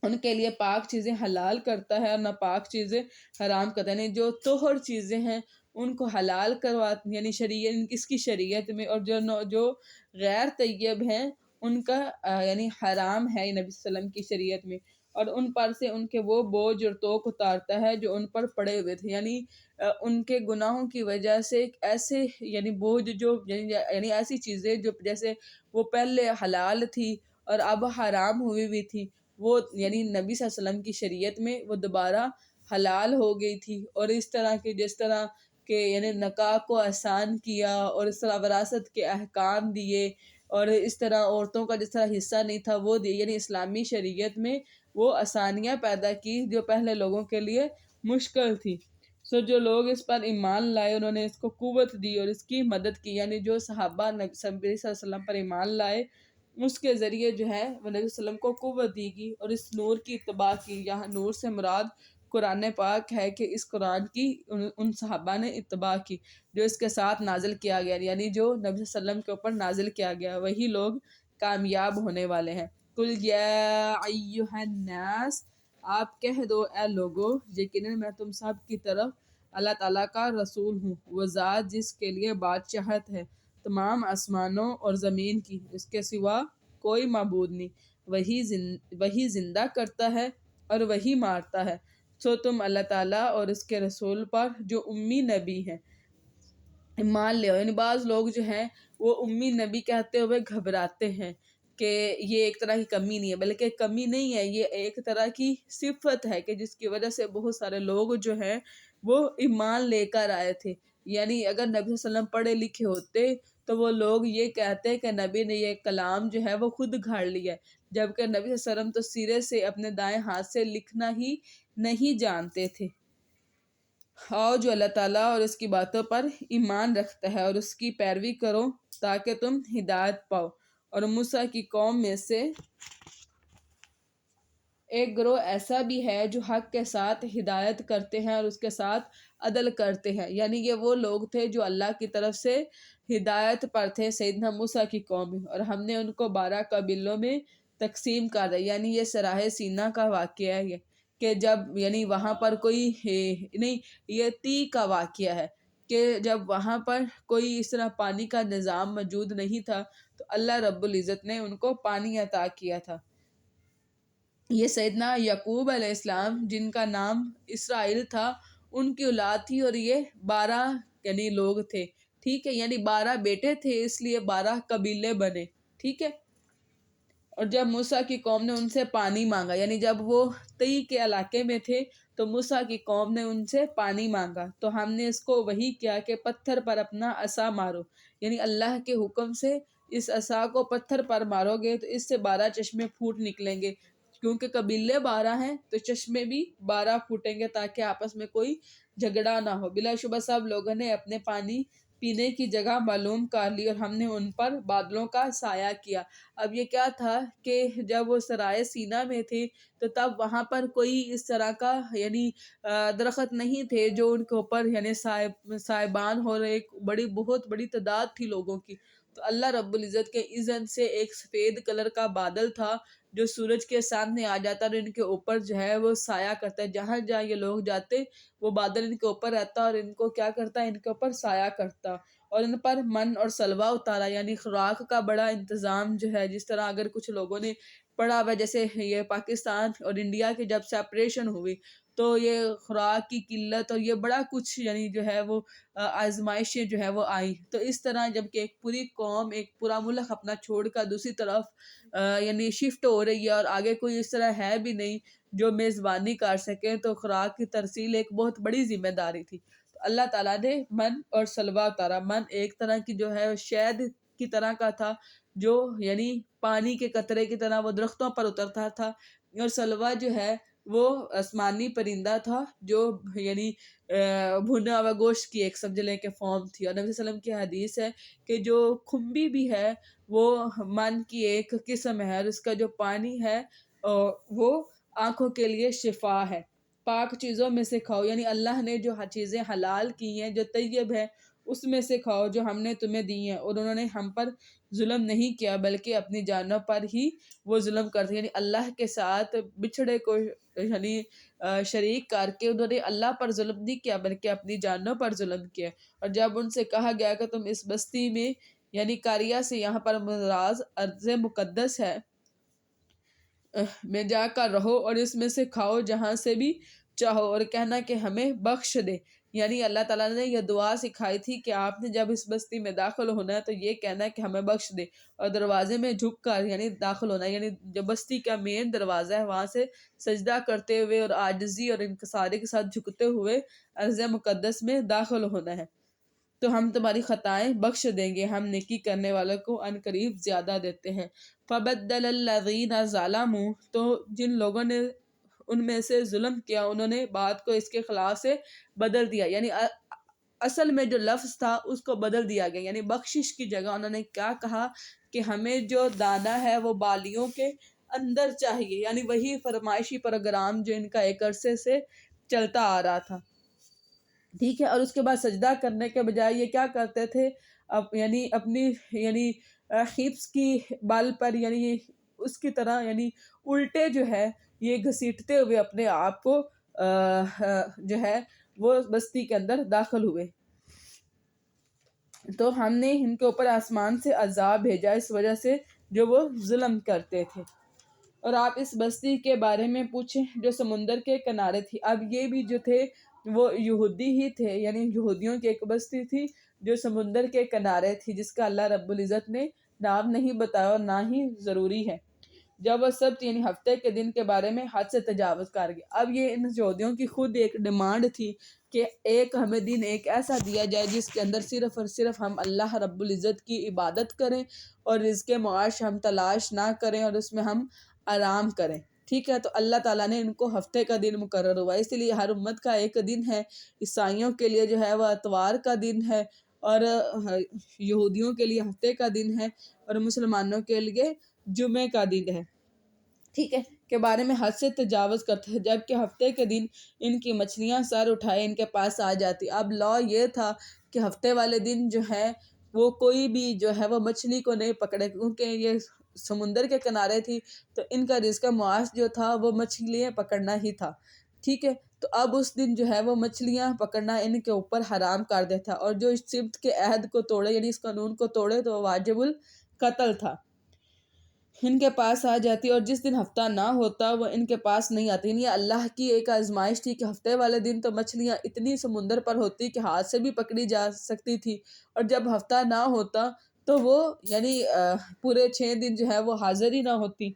ان کے لیے پاک چیزیں حلال کرتا ہے اور ناپاک چیزیں حرام کرتا ہے، یعنی جو طہر چیزیں ہیں ان کو حلال کرواتی، یعنی شریعت اس کی شریعت میں، اور جو غیر طیب ہیں ان کا یعنی حرام ہے نبی صلی اللہ علیہ وسلم کی شریعت میں، اور ان پر سے ان کے وہ بوجھ اور توق اتارتا ہے جو ان پر پڑے ہوئے تھے، یعنی ان کے گناہوں کی وجہ سے ایسے یعنی بوجھ جو یعنی ایسی چیزیں جو جیسے وہ پہلے حلال تھی اور اب حرام ہوئی ہوئی تھی، وہ یعنی نبی صلی اللہ علیہ وسلم کی شریعت میں وہ دوبارہ حلال ہو گئی تھی، اور اس طرح کے جس طرح کہ یعنی نکاح کو آسان کیا، اور اس طرح وراثت کے احکام دیے، اور اس طرح عورتوں کا جس طرح حصہ نہیں تھا وہ دیے، یعنی اسلامی شریعت میں وہ آسانیاں پیدا کی جو پہلے لوگوں کے لیے مشکل تھی۔ سو جو لوگ اس پر ایمان لائے انہوں نے اس کو قوت دی اور اس کی مدد کی، یعنی جو صحابہ نبی صلی اللہ علیہ وسلم پر ایمان لائے اس کے ذریعے جو ہے وہ نبی صلی اللہ علیہ وسلم کو قوت دی گی اور اس نور کی اتباع کی۔ یہاں نور سے مراد قرآن پاک ہے کہ اس قرآن کی ان صحابہ نے اتباع کی جو اس کے ساتھ نازل کیا گیا، یعنی جو نبی صلی اللہ علیہ وسلم کے اوپر نازل کیا گیا، وہی لوگ کامیاب ہونے والے ہیں۔ قل یا ایھا الناس، آپ کہہ دو اے لوگو، یقیناً میں تم سب کی طرف اللہ تعالیٰ کا رسول ہوں، وہ ذات جس کے لیے بادشاہت ہے تمام آسمانوں اور زمین کی، اس کے سوا کوئی معبود نہیں، وہی زندہ کرتا ہے اور وہی مارتا ہے، سو تم اللہ تعالیٰ اور اس کے رسول پر جو امی نبی ہیں مان لے. یعنی بعض لوگ جو ہیں وہ امی نبی کہتے ہوئے گھبراتے ہیں کہ یہ ایک طرح کی کمی نہیں ہے، بلکہ کمی نہیں ہے، یہ ایک طرح کی صفت ہے کہ جس کی وجہ سے بہت سارے لوگ جو ہیں وہ ایمان لے کر آئے تھے. یعنی اگر نبی صلی اللہ علیہ وسلم پڑھے لکھے ہوتے تو وہ لوگ یہ کہتے کہ نبی نے یہ کلام جو ہے وہ خود گھاڑ لیا ہے، جبکہ نبی صلی اللہ علیہ وسلم تو سرے سے اپنے دائیں ہاتھ سے لکھنا ہی نہیں جانتے تھے. اور جو اللہ تعالیٰ اور اس کی باتوں پر ایمان رکھتا ہے اور اس کی پیروی کرو تاکہ تم ہدایت پاؤ. اور موسیٰ کی قوم میں سے ایک گروہ ایسا بھی ہے جو حق کے ساتھ ہدایت کرتے ہیں اور اس کے ساتھ عدل کرتے ہیں. یعنی یہ وہ لوگ تھے جو اللہ کی طرف سے ہدایت پر تھے سیدنا موسیٰ کی قوم میں، اور ہم نے ان کو 12 قبیلوں میں تقسیم کر دیا. یعنی یہ سراہ سینا کا واقعہ ہے کہ جب یعنی وہاں پر کوئی نہیں، یہ تی کا واقعہ ہے کہ جب وہاں پر کوئی اس طرح پانی کا نظام موجود نہیں تھا تو اللہ رب العزت نے ان کو پانی عطا کیا تھا. یہ سیدنا یعقوب علیہ السلام جن کا نام اسرائیل تھا ان کی اولاد تھی، اور یہ 12 یعنی لوگ تھے. ٹھیک ہے، یعنی 12 بیٹے تھے، اس لیے 12 قبیلے بنے. ٹھیک ہے. اور جب موسیٰ کی قوم نے ان سے پانی مانگا، یعنی جب وہ تئی کے علاقے میں تھے تو موسیٰ کی قوم نے ان سے پانی مانگا تو ہم نے اس کو وہی کیا کہ پتھر پر اپنا عصا مارو. یعنی اللہ کے حکم سے اس عصا کو پتھر پر مارو گے تو اس سے 12 چشمے پھوٹ نکلیں گے. کیونکہ قبیلے 12 ہیں تو چشمے بھی 12 پھوٹیں گے تاکہ آپس میں کوئی جھگڑا نہ ہو. بلا شبہ سب لوگوں نے اپنے پانی پینے کی جگہ معلوم کر لی اور ہم نے ان پر بادلوں کا سایہ کیا. اب یہ کیا تھا کہ جب وہ سرائے سینا میں تھے تو تب وہاں پر کوئی اس طرح کا یعنی درخت نہیں تھے جو ان کے اوپر یعنی سائبان ہو رہے، ایک بہت بڑی تعداد تھی لوگوں کی. تو اللہ رب العزت کے اذن سے ایک سفید کلر کا بادل تھا جو سورج کے سامنے آ جاتا اور ان کے اوپر جو ہے وہ سایہ کرتا ہے. جہاں جہاں یہ لوگ جاتے وہ بادل ان کے اوپر رہتا اور ان کو کیا کرتا، ان کے اوپر سایہ کرتا اور ان پر من اور سلوہ اتارا. یعنی خوراک کا بڑا انتظام جو ہے، جس طرح اگر کچھ لوگوں نے پڑھا ہوا جیسے یہ پاکستان اور انڈیا کی جب سیپریشن ہوئی تو یہ خوراک کی قلت اور یہ بڑا کچھ یعنی جو ہے وہ آزمائشیں جو ہے وہ آئیں. تو اس طرح جب کہ ایک پوری قوم، ایک پورا ملک اپنا چھوڑ کر دوسری طرف یعنی شفٹ ہو رہی ہے اور آگے کوئی اس طرح ہے بھی نہیں جو میزبانی کر سکے، تو خوراک کی ترسیل ایک بہت بڑی ذمہ داری تھی. تو اللہ تعالیٰ نے من اور سلوہ اتارا. من ایک طرح کی جو ہے شہد کی طرح کا تھا جو یعنی پانی کے قطرے کی طرح وہ درختوں پر اترتا تھا، اور سلوہ جو ہے وہ آسمانی پرندہ تھا جو یعنی بھنا ہوا گوشت کی ایک سمجھ لیں کہ فارم تھی. اور نبی صلی اللہ علیہ وسلم کی حدیث ہے کہ جو کھمبی بھی ہے وہ من کی ایک قسم ہے اور اس کا جو پانی ہے وہ آنکھوں کے لیے شفا ہے. پاک چیزوں میں سے کھاؤ، یعنی اللہ نے جو چیزیں حلال کی ہیں جو طیب ہے اس میں سے کھاؤ جو ہم نے تمہیں دی ہیں. اور انہوں نے ہم پر ظلم نہیں کیا بلکہ اپنی جانوں پر ہی وہ ظلم کرتے. یعنی اللہ کے ساتھ بچھڑے کو یعنی شریک کر کے انہوں نے اللہ پر ظلم نہیں کیا بلکہ اپنی جانوں پر ظلم کیا. اور جب ان سے کہا گیا کہ تم اس بستی میں یعنی کاریہ سے یہاں پر مراز ارض مقدس ہے میں جا کر رہو اور اس میں سے کھاؤ جہاں سے بھی چاہو اور کہنا کہ ہمیں بخش دے. یعنی اللہ تعالیٰ نے یہ دعا سکھائی تھی کہ آپ نے جب اس بستی میں داخل ہونا ہے تو یہ کہنا ہے کہ ہمیں بخش دے، اور دروازے میں جھک کر یعنی داخل ہونا ہے. یعنی جو بستی کا مین دروازہ ہے وہاں سے سجدہ کرتے ہوئے اور عاجزی اور انکساری کے ساتھ جھکتے ہوئے ارض مقدس میں داخل ہونا ہے. تو ہم تمہاری خطائیں بخش دیں گے، ہم نیکی کرنے والوں کو عن قریب زیادہ دیتے ہیں. فَبَدَّلَ الَّذِينَ ظَلَمُوا تو جن لوگوں نے ان میں سے ظلم کیا انہوں نے بات کو اس کے خلاف سے بدل دیا. یعنی اصل میں جو لفظ تھا اس کو بدل دیا گیا. یعنی بخشش کی جگہ انہوں نے کیا کہا کہ ہمیں جو دانہ ہے وہ بالیوں کے اندر چاہیے. یعنی وہی فرمائشی پروگرام جو ان کا ایک عرصے سے چلتا آ رہا تھا. ٹھیک ہے. اور اس کے بعد سجدہ کرنے کے بجائے یہ کیا کرتے تھے، یعنی اپنی یعنی حفظ کی بال پر یعنی اس کی طرح یعنی الٹے جو ہے یہ گھسیٹتے ہوئے اپنے آپ کو جو ہے وہ بستی کے اندر داخل ہوئے. تو ہم نے ان کے اوپر آسمان سے عذاب بھیجا اس وجہ سے جو وہ ظلم کرتے تھے. اور آپ اس بستی کے بارے میں پوچھیں جو سمندر کے کنارے تھی۔ اب یہ بھی جو تھے وہ یہودی ہی تھے، یعنی یہودیوں کی ایک بستی تھی جو سمندر کے کنارے تھی، جس کا اللہ رب العزت نے نام نہیں بتایا اور نہ ہی ضروری ہے۔ جب وہ سبت یعنی ہفتے کے دن کے بارے میں حد سے تجاوز کر گئے۔ اب یہ ان یہودیوں کی خود ایک ڈیمانڈ تھی کہ ایک ہمیں دن ایک ایسا دیا جائے جس کے اندر صرف اور صرف ہم اللہ رب العزت کی عبادت کریں اور رزق معاش ہم تلاش نہ کریں اور اس میں ہم آرام کریں۔ ٹھیک ہے، تو اللہ تعالیٰ نے ان کو ہفتے کا دن مقرر ہوا، اس لیے ہر امت کا ایک دن ہے۔ عیسائیوں کے لیے جو ہے وہ اتوار کا دن ہے، اور یہودیوں کے لیے ہفتے کا دن ہے، اور مسلمانوں کے لیے جمعے کا دن ہے، ٹھیک ہے، کے بارے میں حد سے تجاوز کرتے ہیں، جبکہ ہفتے کے دن ان کی مچھلیاں سر اٹھائے ان کے پاس آ جاتی۔ اب لا یہ تھا کہ ہفتے والے دن جو ہے وہ کوئی بھی جو ہے وہ مچھلی کو نہیں پکڑے، کیونکہ یہ سمندر کے کنارے تھی تو ان کا رزق معاش جو تھا وہ مچھلیاں پکڑنا ہی تھا، ٹھیک ہے۔ تو اب اس دن جو ہے وہ مچھلیاں پکڑنا ان کے اوپر حرام کر دیا تھا، اور جو اس سبت کے عہد کو توڑے یعنی اس قانون کو توڑے تو وہ واجب القتل تھا، ان کے پاس آ جاتی، اور جس دن ہفتہ نہ ہوتا وہ ان کے پاس نہیں آتی۔ یعنی اللہ کی ایک آزمائش تھی کہ ہفتے والے دن تو مچھلیاں اتنی سمندر پر ہوتی کہ ہاتھ سے بھی پکڑی جا سکتی تھی، اور جب ہفتہ نہ ہوتا تو وہ یعنی پورے 6 دن جو ہے وہ حاضر ہی نہ ہوتی۔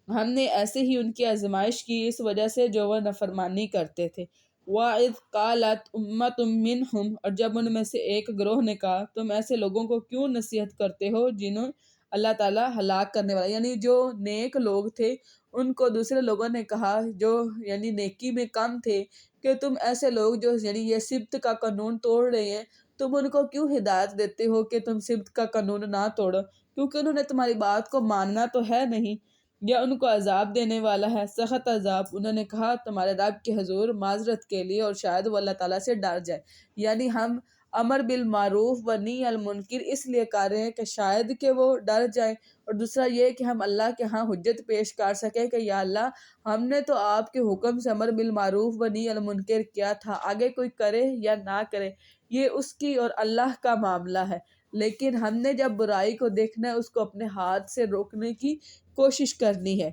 ہم نے ایسے ہی ان کی آزمائش کی اس وجہ سے جو وہ نافرمانی کرتے تھے۔ وَإِذْ قَالَتْ أُمَّةٌ مِّنْهُمْ، اور جب ان میں سے ایک گروہ نے کہا تم ایسے لوگوں کو کیوں نصیحت کرتے ہو جنہوں اللہ تعالیٰ ہلاک کرنے والا، یعنی جو نیک لوگ تھے ان کو دوسرے لوگوں نے کہا جو یعنی نیکی میں کم تھے کہ تم ایسے لوگ جو یعنی یہ سبت کا قانون توڑ رہے ہیں، تم ان کو کیوں ہدایت دیتے ہو کہ تم سبت کا قانون نہ توڑو، کیونکہ انہوں نے تمہاری بات کو ماننا تو ہے نہیں، یا ان کو عذاب دینے والا ہے سخت عذاب۔ انہوں نے کہا تمہارے رب کے حضور معذرت کے لیے، اور شاید وہ اللہ تعالیٰ سے ڈر جائے، یعنی ہم امر بالمعروف و نہی المنکر اس لیے کر رہے ہیں کہ شاید کہ وہ ڈر جائیں، اور دوسرا یہ کہ ہم اللہ کے ہاں حجت پیش کر سکیں کہ یا اللہ ہم نے تو آپ کے حکم سے امر بالمعروف و نہی المنکر کیا تھا، آگے کوئی کرے یا نہ کرے یہ اس کی اور اللہ کا معاملہ ہے، لیکن ہم نے جب برائی کو دیکھنا ہے اس کو اپنے ہاتھ سے روکنے کی کوشش کرنی ہے۔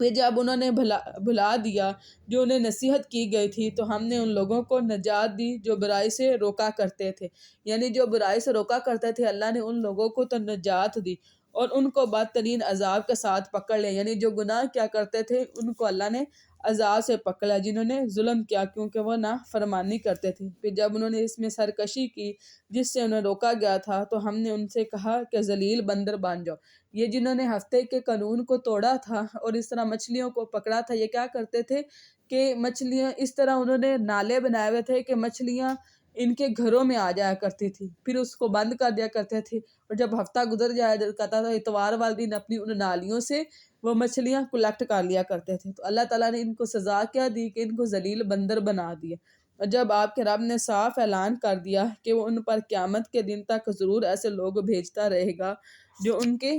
پھر جب انہوں نے بھلا دیا جو انہیں نصیحت کی گئی تھی تو ہم نے ان لوگوں کو نجات دی جو برائی سے روکا کرتے تھے، یعنی جو برائی سے روکا کرتے تھے اللہ نے ان لوگوں کو تو نجات دی، اور ان کو بدترین عذاب کے ساتھ پکڑ لیا، یعنی جو گناہ کیا کرتے تھے ان کو اللہ نے عذاب سے پکڑا جنہوں نے ظلم کیا، کیونکہ وہ نافرمانی کرتے تھے۔ پھر جب انہوں نے اس میں سرکشی کی جس سے انہیں روکا گیا تھا تو ہم نے ان سے کہا کہ ذلیل بندر بن جاؤ۔ یہ جنہوں نے ہفتے کے قانون کو توڑا تھا اور اس طرح مچھلیوں کو پکڑا تھا، یہ کیا کرتے تھے کہ مچھلیاں اس طرح انہوں نے نالے بنائے ہوئے تھے کہ مچھلیاں ان کے گھروں میں آ جایا کرتی تھی، پھر اس کو بند کر دیا کرتے تھے، اور جب ہفتہ گزر جایا کرتا تھا اتوار والے دن اپنی ان نالیوں سے وہ مچھلیاں کلیکٹ کر لیا کرتے تھے۔ تو اللہ تعالیٰ نے ان کو سزا کیا دی کہ ان کو ذلیل بندر بنا دیا، اور جب آپ کے رب نے صاف اعلان کر دیا کہ وہ ان پر قیامت کے دن تک ضرور ایسے لوگ بھیجتا رہے گا جو ان کے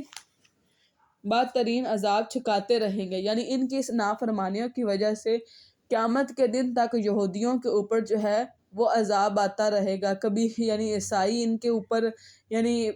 بدترین عذاب چھکاتے رہیں گے، یعنی ان کی اس نافرمانیوں کی وجہ سے قیامت کے دن تک یہودیوں کے اوپر جو ہے وہ عذاب آتا رہے گا، کبھی یعنی عیسائی ان کے اوپر یعنی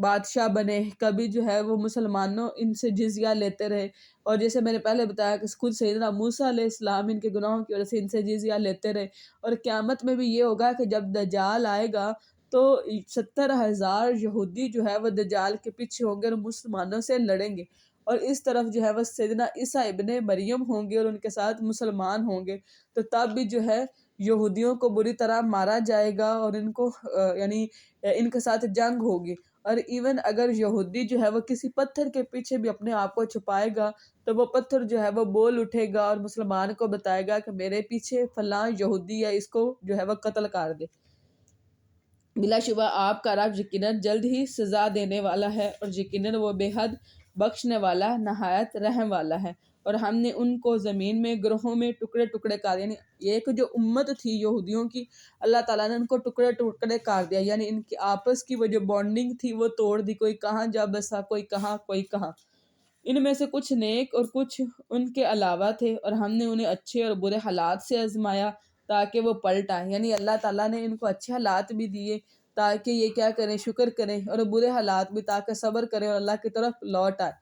بادشاہ بنے، کبھی جو ہے وہ مسلمانوں ان سے جزیہ لیتے رہے، اور جیسے میں نے پہلے بتایا کہ خود سیدنا موسیٰ علیہ السلام ان کے گناہوں کی وجہ سے ان سے جزیہ لیتے رہے، اور قیامت میں بھی یہ ہوگا کہ جب دجال آئے گا تو 70,000 یہودی جو ہے وہ دجال کے پیچھے ہوں گے اور مسلمانوں سے لڑیں گے، اور اس طرف جو ہے وہ سیدنا عیسیٰ ابن مریم ہوں گے اور ان کے ساتھ مسلمان ہوں گے، تو تب بھی جو ہے یہودیوں کو بری طرح مارا جائے گا اور ان کو یعنی ان کے ساتھ جنگ ہوگی، اور ایون اگر یہودی جو ہے وہ کسی پتھر کے پیچھے بھی اپنے آپ کو چھپائے گا تو وہ پتھر جو ہے وہ بول اٹھے گا اور مسلمان کو بتائے گا کہ میرے پیچھے فلاں یہودی ہے، اس کو جو ہے وہ قتل کر دے۔ بلا شبہ آپ کا رب یقیناً جلد ہی سزا دینے والا ہے، اور یقیناً وہ بے حد بخشنے والا نہایت رحم والا ہے۔ اور ہم نے ان کو زمین میں گروہوں میں ٹکڑے ٹکڑے کر، یعنی ایک جو امت تھی یہودیوں کی اللہ تعالیٰ نے ان کو ٹکڑے ٹکڑے کر دیا، یعنی ان کی آپس کی وہ جو بانڈنگ تھی وہ توڑ دی، کوئی کہاں جا بسا، کوئی کہاں کوئی کہاں۔ ان میں سے کچھ نیک اور کچھ ان کے علاوہ تھے، اور ہم نے انہیں اچھے اور برے حالات سے آزمایا تاکہ وہ پلٹ آئیں، یعنی اللہ تعالیٰ نے ان کو اچھے حالات بھی دیے تاکہ یہ کیا کریں، شکر کریں، اور برے حالات بھی تاکہ صبر کریں اور اللہ کی طرف لوٹ آئے۔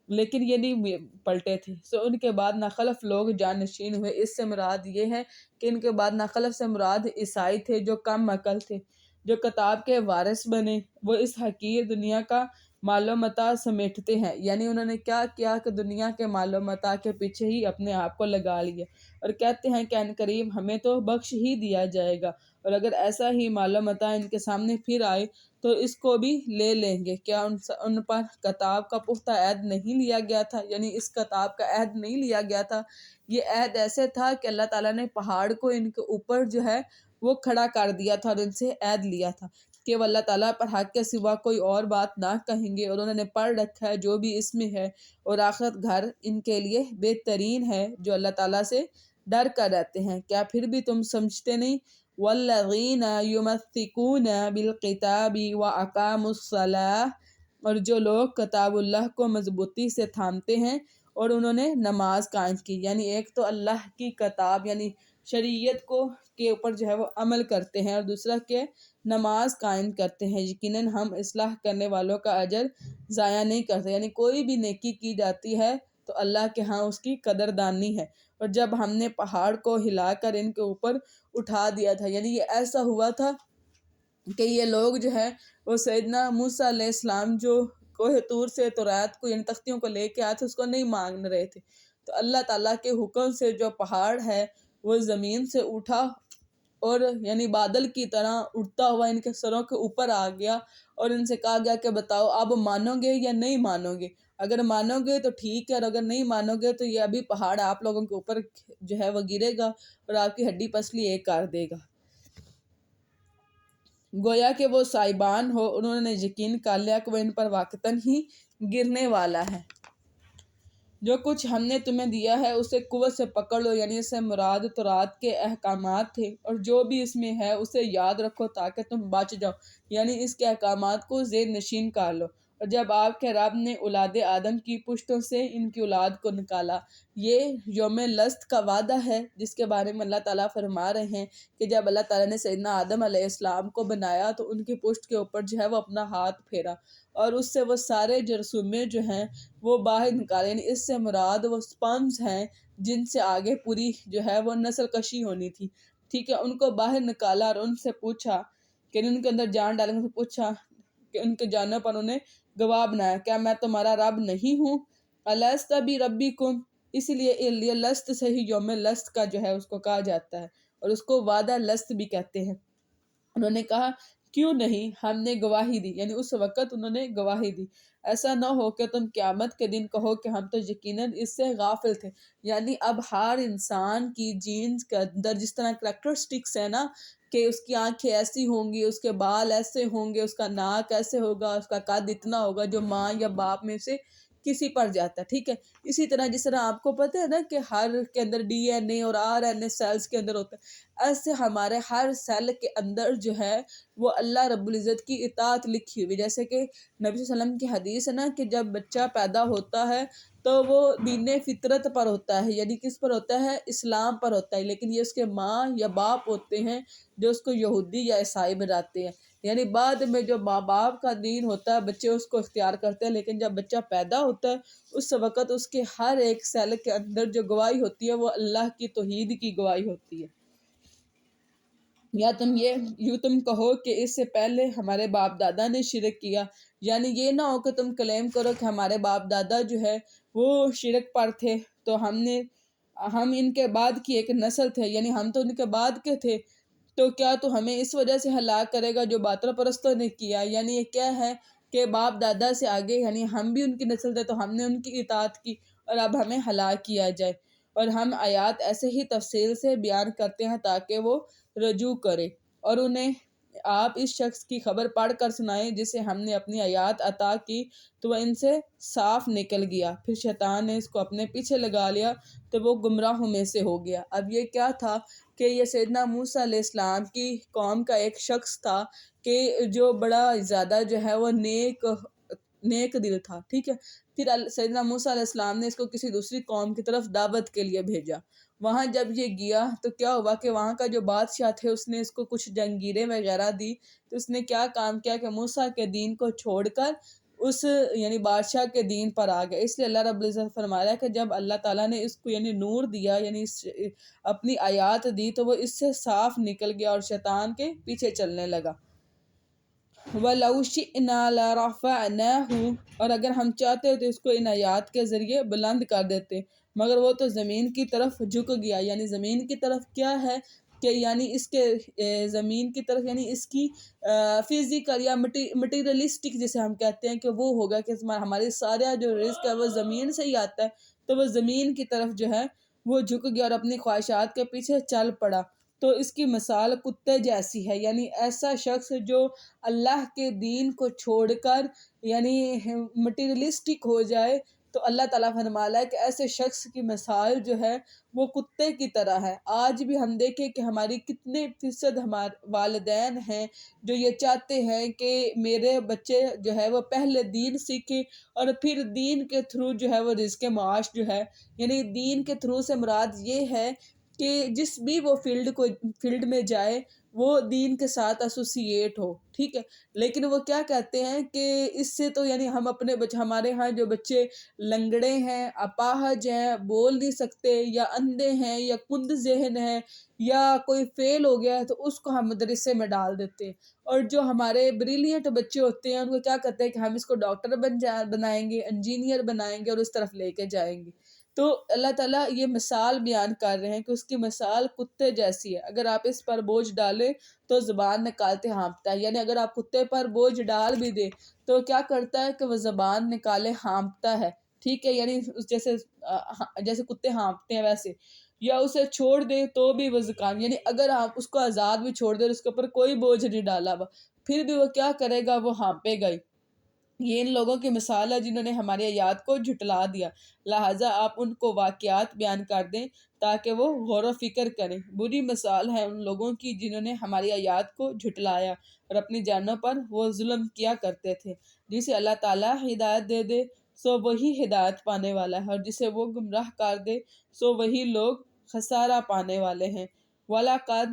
لیکن یہ نہیں پلٹے تھے۔ ان کے بعد ناخلف لوگ جانشین ہوئے۔ اس سے مراد یہ ہے کہ ان کے بعد ناخلف سے مراد عیسائی تھے جو کم عقل تھے، جو کتاب کے وارث بنے۔ وہ اس حقیر دنیا کا مال و متاع سمیٹتے ہیں، یعنی انہوں نے کیا کیا کہ دنیا کے مال و متاع کے پیچھے ہی اپنے آپ کو لگا لیا، اور کہتے ہیں کہ ان قریب ہمیں تو بخش ہی دیا جائے گا، اور اگر ایسا ہی مال و متاع ان کے سامنے پھر آئے تو اس کو بھی لے لیں گے۔ کیا ان پر کتاب کا پختہ عہد نہیں لیا گیا تھا؟ یعنی اس کتاب کا عہد نہیں لیا گیا تھا۔ یہ عہد ایسے تھا کہ اللہ تعالیٰ نے پہاڑ کو ان کے اوپر جو ہے وہ کھڑا کر دیا تھا، اور ان سے عہد لیا تھا کہ وہ اللہ تعالیٰ پر حق کے سوا کوئی اور بات نہ کہیں گے، اور انہوں نے پڑھ رکھا ہے جو بھی اس میں ہے، اور آخرت گھر ان کے لیے بہترین ہے جو اللہ تعالیٰ سے ڈر کر رہتے ہیں۔ کیا پھر بھی تم سمجھتے نہیں؟ والذین یمسکون بالکتاب واقاموا الصلاۃ، اور جو لوگ کتاب اللہ کو مضبوطی سے تھامتے ہیں اور انہوں نے نماز قائم کی، یعنی ایک تو اللہ کی کتاب یعنی شریعت کو کے اوپر جو ہے وہ عمل کرتے ہیں، اور دوسرا کہ نماز قائم کرتے ہیں، یقیناً ہم اصلاح کرنے والوں کا اجر ضائع نہیں کرتے۔ یعنی کوئی بھی نیکی کی جاتی ہے تو اللہ کے ہاں اس کی قدردانی ہے۔ اور جب ہم نے پہاڑ کو ہلا کر ان کے اوپر اٹھا دیا تھا، یعنی یہ ایسا ہوا تھا کہ یہ لوگ جو ہے وہ سیدنا موسیٰ علیہ السلام جو کوہ طور سے تورات کو یعنی تختیوں کو لے کے آئے تھے اس کو نہیں مان رہے تھے، تو اللہ تعالیٰ کے حکم سے جو پہاڑ ہے وہ زمین سے اٹھا، اور یعنی بادل کی طرح اڑتا ہوا ان کے سروں کے اوپر آ گیا، اور ان سے کہا گیا کہ بتاؤ اب مانو گے یا نہیں مانو گے؟ اگر مانو گے تو ٹھیک ہے، اور اگر نہیں مانو گے تو یہ ابھی پہاڑ آپ لوگوں کے اوپر جو ہے وہ گرے گا اور آپ کی ہڈی پسلی ایک کر دے گا۔ گویا کہ وہ سائبان ہو، انہوں نے یقین کر لیا کہ وہ ان پر واقعتاً ہی گرنے والا ہے۔ جو کچھ ہم نے تمہیں دیا ہے اسے قوت سے پکڑ لو، یعنی اس سے مراد تورات کے احکامات تھے، اور جو بھی اس میں ہے اسے یاد رکھو تاکہ تم بچ جاؤ، یعنی اس کے احکامات کو ذہن نشین کر لو۔ اور جب آپ کے رب نے اولاد آدم کی پشتوں سے ان کی اولاد کو نکالا، یہ یوم لست کا وعدہ ہے جس کے بارے میں اللہ تعالیٰ فرما رہے ہیں کہ جب اللہ تعالیٰ نے سیدنا آدم علیہ السلام کو بنایا تو ان کی پشت کے اوپر جو ہے وہ اپنا ہاتھ پھیرا، اور اس سے وہ سارے جرثومے جو ہیں وہ باہر نکالے، یعنی اس سے مراد وہ سپمز ہیں جن سے آگے پوری جو ہے وہ نسل کشی ہونی تھی، ٹھیک ہے، ان کو باہر نکالا اور ان سے پوچھا کہ ان کے اندر جان ڈالنے سے پوچھا کہ ان کے جانوں پر انہیں گواہ بنایا، کیا میں تمہارا رب نہیں ہوں؟ الست بربکم، اس لیے یہ لست سے ہی یوم لست کا جو ہے اس کو کہا جاتا ہے، اور اس کو وعدہ لست بھی کہتے ہیں۔ انہوں نے کہا کیوں نہیں، ہم نے گواہی دی، یعنی اس وقت انہوں نے گواہی دی، ایسا نہ ہو کہ تم قیامت کے دن کہو کہ ہم تو یقیناً اس سے غافل تھے۔ یعنی اب ہر انسان کی جینز کے اندر جس طرح کریکٹرسٹکس ہے نا کہ اس کی آنکھیں ایسی ہوں گی، اس کے بال ایسے ہوں گے، اس کا ناک ایسے ہوگا، اس کا قد اتنا ہوگا جو ماں یا باپ میں سے کسی پر جاتا ہے، ٹھیک ہے، اسی طرح جس طرح آپ کو پتہ ہے نا کہ ہر کے اندر ڈی این اے اور آر این اے سیلز کے اندر ہوتا ہے، ایسے ہمارے ہر سیل کے اندر جو ہے وہ اللہ رب العزت کی اطاعت لکھی ہوئی، جیسے کہ نبی صلی اللہ علیہ وسلم کی حدیث ہے نا کہ جب بچہ پیدا ہوتا ہے تو وہ دین فطرت پر ہوتا ہے، یعنی کس پر ہوتا ہے؟ اسلام پر ہوتا ہے، لیکن یہ اس کے ماں یا باپ ہوتے ہیں جو اس کو یہودی یا عیسائی بناتے ہیں، یعنی بعد میں جو ماں باپ کا دین ہوتا ہے بچے اس کو اختیار کرتے ہیں، لیکن جب بچہ پیدا ہوتا ہے اس وقت اس کے ہر ایک سیل کے اندر جو گواہی ہوتی ہے وہ اللہ کی توحید کی گواہی ہوتی ہے۔ یا تم کہو کہ اس سے پہلے ہمارے باپ دادا نے شرک کیا، یعنی یہ نہ ہو کہ تم کلیم کرو کہ ہمارے باپ دادا جو ہے وہ شرک پر تھے تو ہم ان کے بعد کی ایک نسل تھے، یعنی ہم تو ان کے بعد کے تھے، تو کیا تو ہمیں اس وجہ سے ہلاک کرے گا جو باطل پرستوں نے کیا؟ یعنی یہ کیا ہے کہ باپ دادا سے آگے یعنی ہم بھی ان کی نسل تھے تو ہم نے ان کی اطاعت کی اور اب ہمیں ہلاک کیا جائے، اور ہم آیات ایسے ہی تفصیل سے بیان کرتے ہیں تاکہ وہ رجوع کرے، اور انہیں آپ اس شخص کی خبر پڑھ کر سنائیں جسے ہم نے اپنی آیات عطا کی تو وہ ان سے صاف نکل گیا، پھر شیطان نے اس کو اپنے پیچھے لگا لیا تو وہ گمراہوں میں سے ہو گیا۔ اب یہ کیا تھا کہ یہ سیدنا موسیٰ علیہ السلام کی قوم کا ایک شخص تھا کہ جو بڑا زیادہ جو ہے وہ نیک دل تھا، ٹھیک ہے، پھر سیدنا موسیٰ علیہ السلام نے اس کو کسی دوسری قوم کی طرف دعوت کے لیے بھیجا، وہاں جب یہ گیا تو کیا ہوا کہ وہاں کا جو بادشاہ تھے اس نے اس کو کچھ جنگیریں وغیرہ دی، تو اس نے کیا کام کیا کہ موسیٰ کے دین کو چھوڑ کر اس یعنی بادشاہ کے دین پر آ گیا۔ اس لیے اللہ رب العزت فرما رہا ہے کہ جب اللہ تعالیٰ نے اس کو یعنی نور دیا، یعنی اپنی آیات دی، تو وہ اس سے صاف نکل گیا اور شیطان کے پیچھے چلنے لگا۔ وَلَوْ شِئْنَا لَرَفَعْنَاهُ، اور اگر ہم چاہتے تو اس کو ان آیات کے ذریعے بلند کر دیتے، مگر وہ تو زمین کی طرف جھک گیا۔ یعنی زمین کی طرف کیا ہے کہ یعنی اس کے زمین کی طرف یعنی اس کی فزیکل یا مٹیریلسٹک جسے ہم کہتے ہیں کہ وہ ہوگا کہ ہماری سارا جو رزق ہے وہ زمین سے ہی آتا ہے، تو وہ زمین کی طرف جو ہے وہ جھک گیا اور اپنی خواہشات کے پیچھے چل پڑا۔ تو اس کی مثال کتے جیسی ہے، یعنی ایسا شخص جو اللہ کے دین کو چھوڑ کر یعنی مٹیریلسٹک ہو جائے، تو اللہ تعالیٰ فرما رہا ہے کہ ایسے شخص کی مثال جو ہے وہ کتے کی طرح ہے۔ آج بھی ہم دیکھیں کہ ہماری کتنے فیصد ہمارے والدین ہیں جو یہ چاہتے ہیں کہ میرے بچے جو ہے وہ پہلے دین سیکھیں اور پھر دین کے تھرو جو ہے وہ رزق معاش جو ہے، یعنی دین کے تھرو سے مراد یہ ہے کہ جس بھی وہ فیلڈ میں جائے وہ دین کے ساتھ ایسوسیٹ ہو، ٹھیک ہے۔ لیکن وہ کیا کہتے ہیں کہ اس سے تو یعنی ہم اپنے ہمارے ہاں جو بچے لنگڑے ہیں، اپاہج ہیں، بول نہیں سکتے، یا اندھے ہیں، یا کند ذہن ہیں، یا کوئی فیل ہو گیا ہے، تو اس کو ہم مدرسے میں ڈال دیتے ہیں۔ اور جو ہمارے بریلینٹ بچے ہوتے ہیں ان کو کیا کرتے ہیں کہ ہم اس کو ڈاکٹر بنائیں گے، انجینئر بنائیں گے اور اس طرف لے کے جائیں گے۔ تو اللہ تعالیٰ یہ مثال بیان کر رہے ہیں کہ اس کی مثال کتے جیسی ہے، اگر آپ اس پر بوجھ ڈالیں تو زبان نکالتے ہانپتا ہے۔ یعنی اگر آپ کتے پر بوجھ ڈال بھی دیں تو کیا کرتا ہے کہ وہ زبان نکالے ہانپتا ہے، ٹھیک ہے، یعنی جیسے کتے ہانپتے ہیں ویسے۔ یا اسے چھوڑ دیں تو بھی وہ زکام، یعنی اگر آپ اس کو آزاد بھی چھوڑ دیں اور اس کے اوپر کوئی بوجھ نہیں ڈالا ہوا، پھر بھی وہ کیا کرے گا، وہ ہانپے گا ہی۔ یہ ان لوگوں کی مثال ہے جنہوں نے ہماری آیات کو جھٹلا دیا، لہٰذا آپ ان کو واقعات بیان کر دیں تاکہ وہ غور و فکر کریں۔ بری مثال ہے ان لوگوں کی جنہوں نے ہماری آیات کو جھٹلایا اور اپنی جانوں پر وہ ظلم کیا کرتے تھے۔ جسے اللہ تعالیٰ ہدایت دے دے سو وہی ہدایت پانے والا ہے، اور جسے وہ گمراہ کر دے سو وہی لوگ خسارہ پانے والے ہیں۔ وَلَقَدْ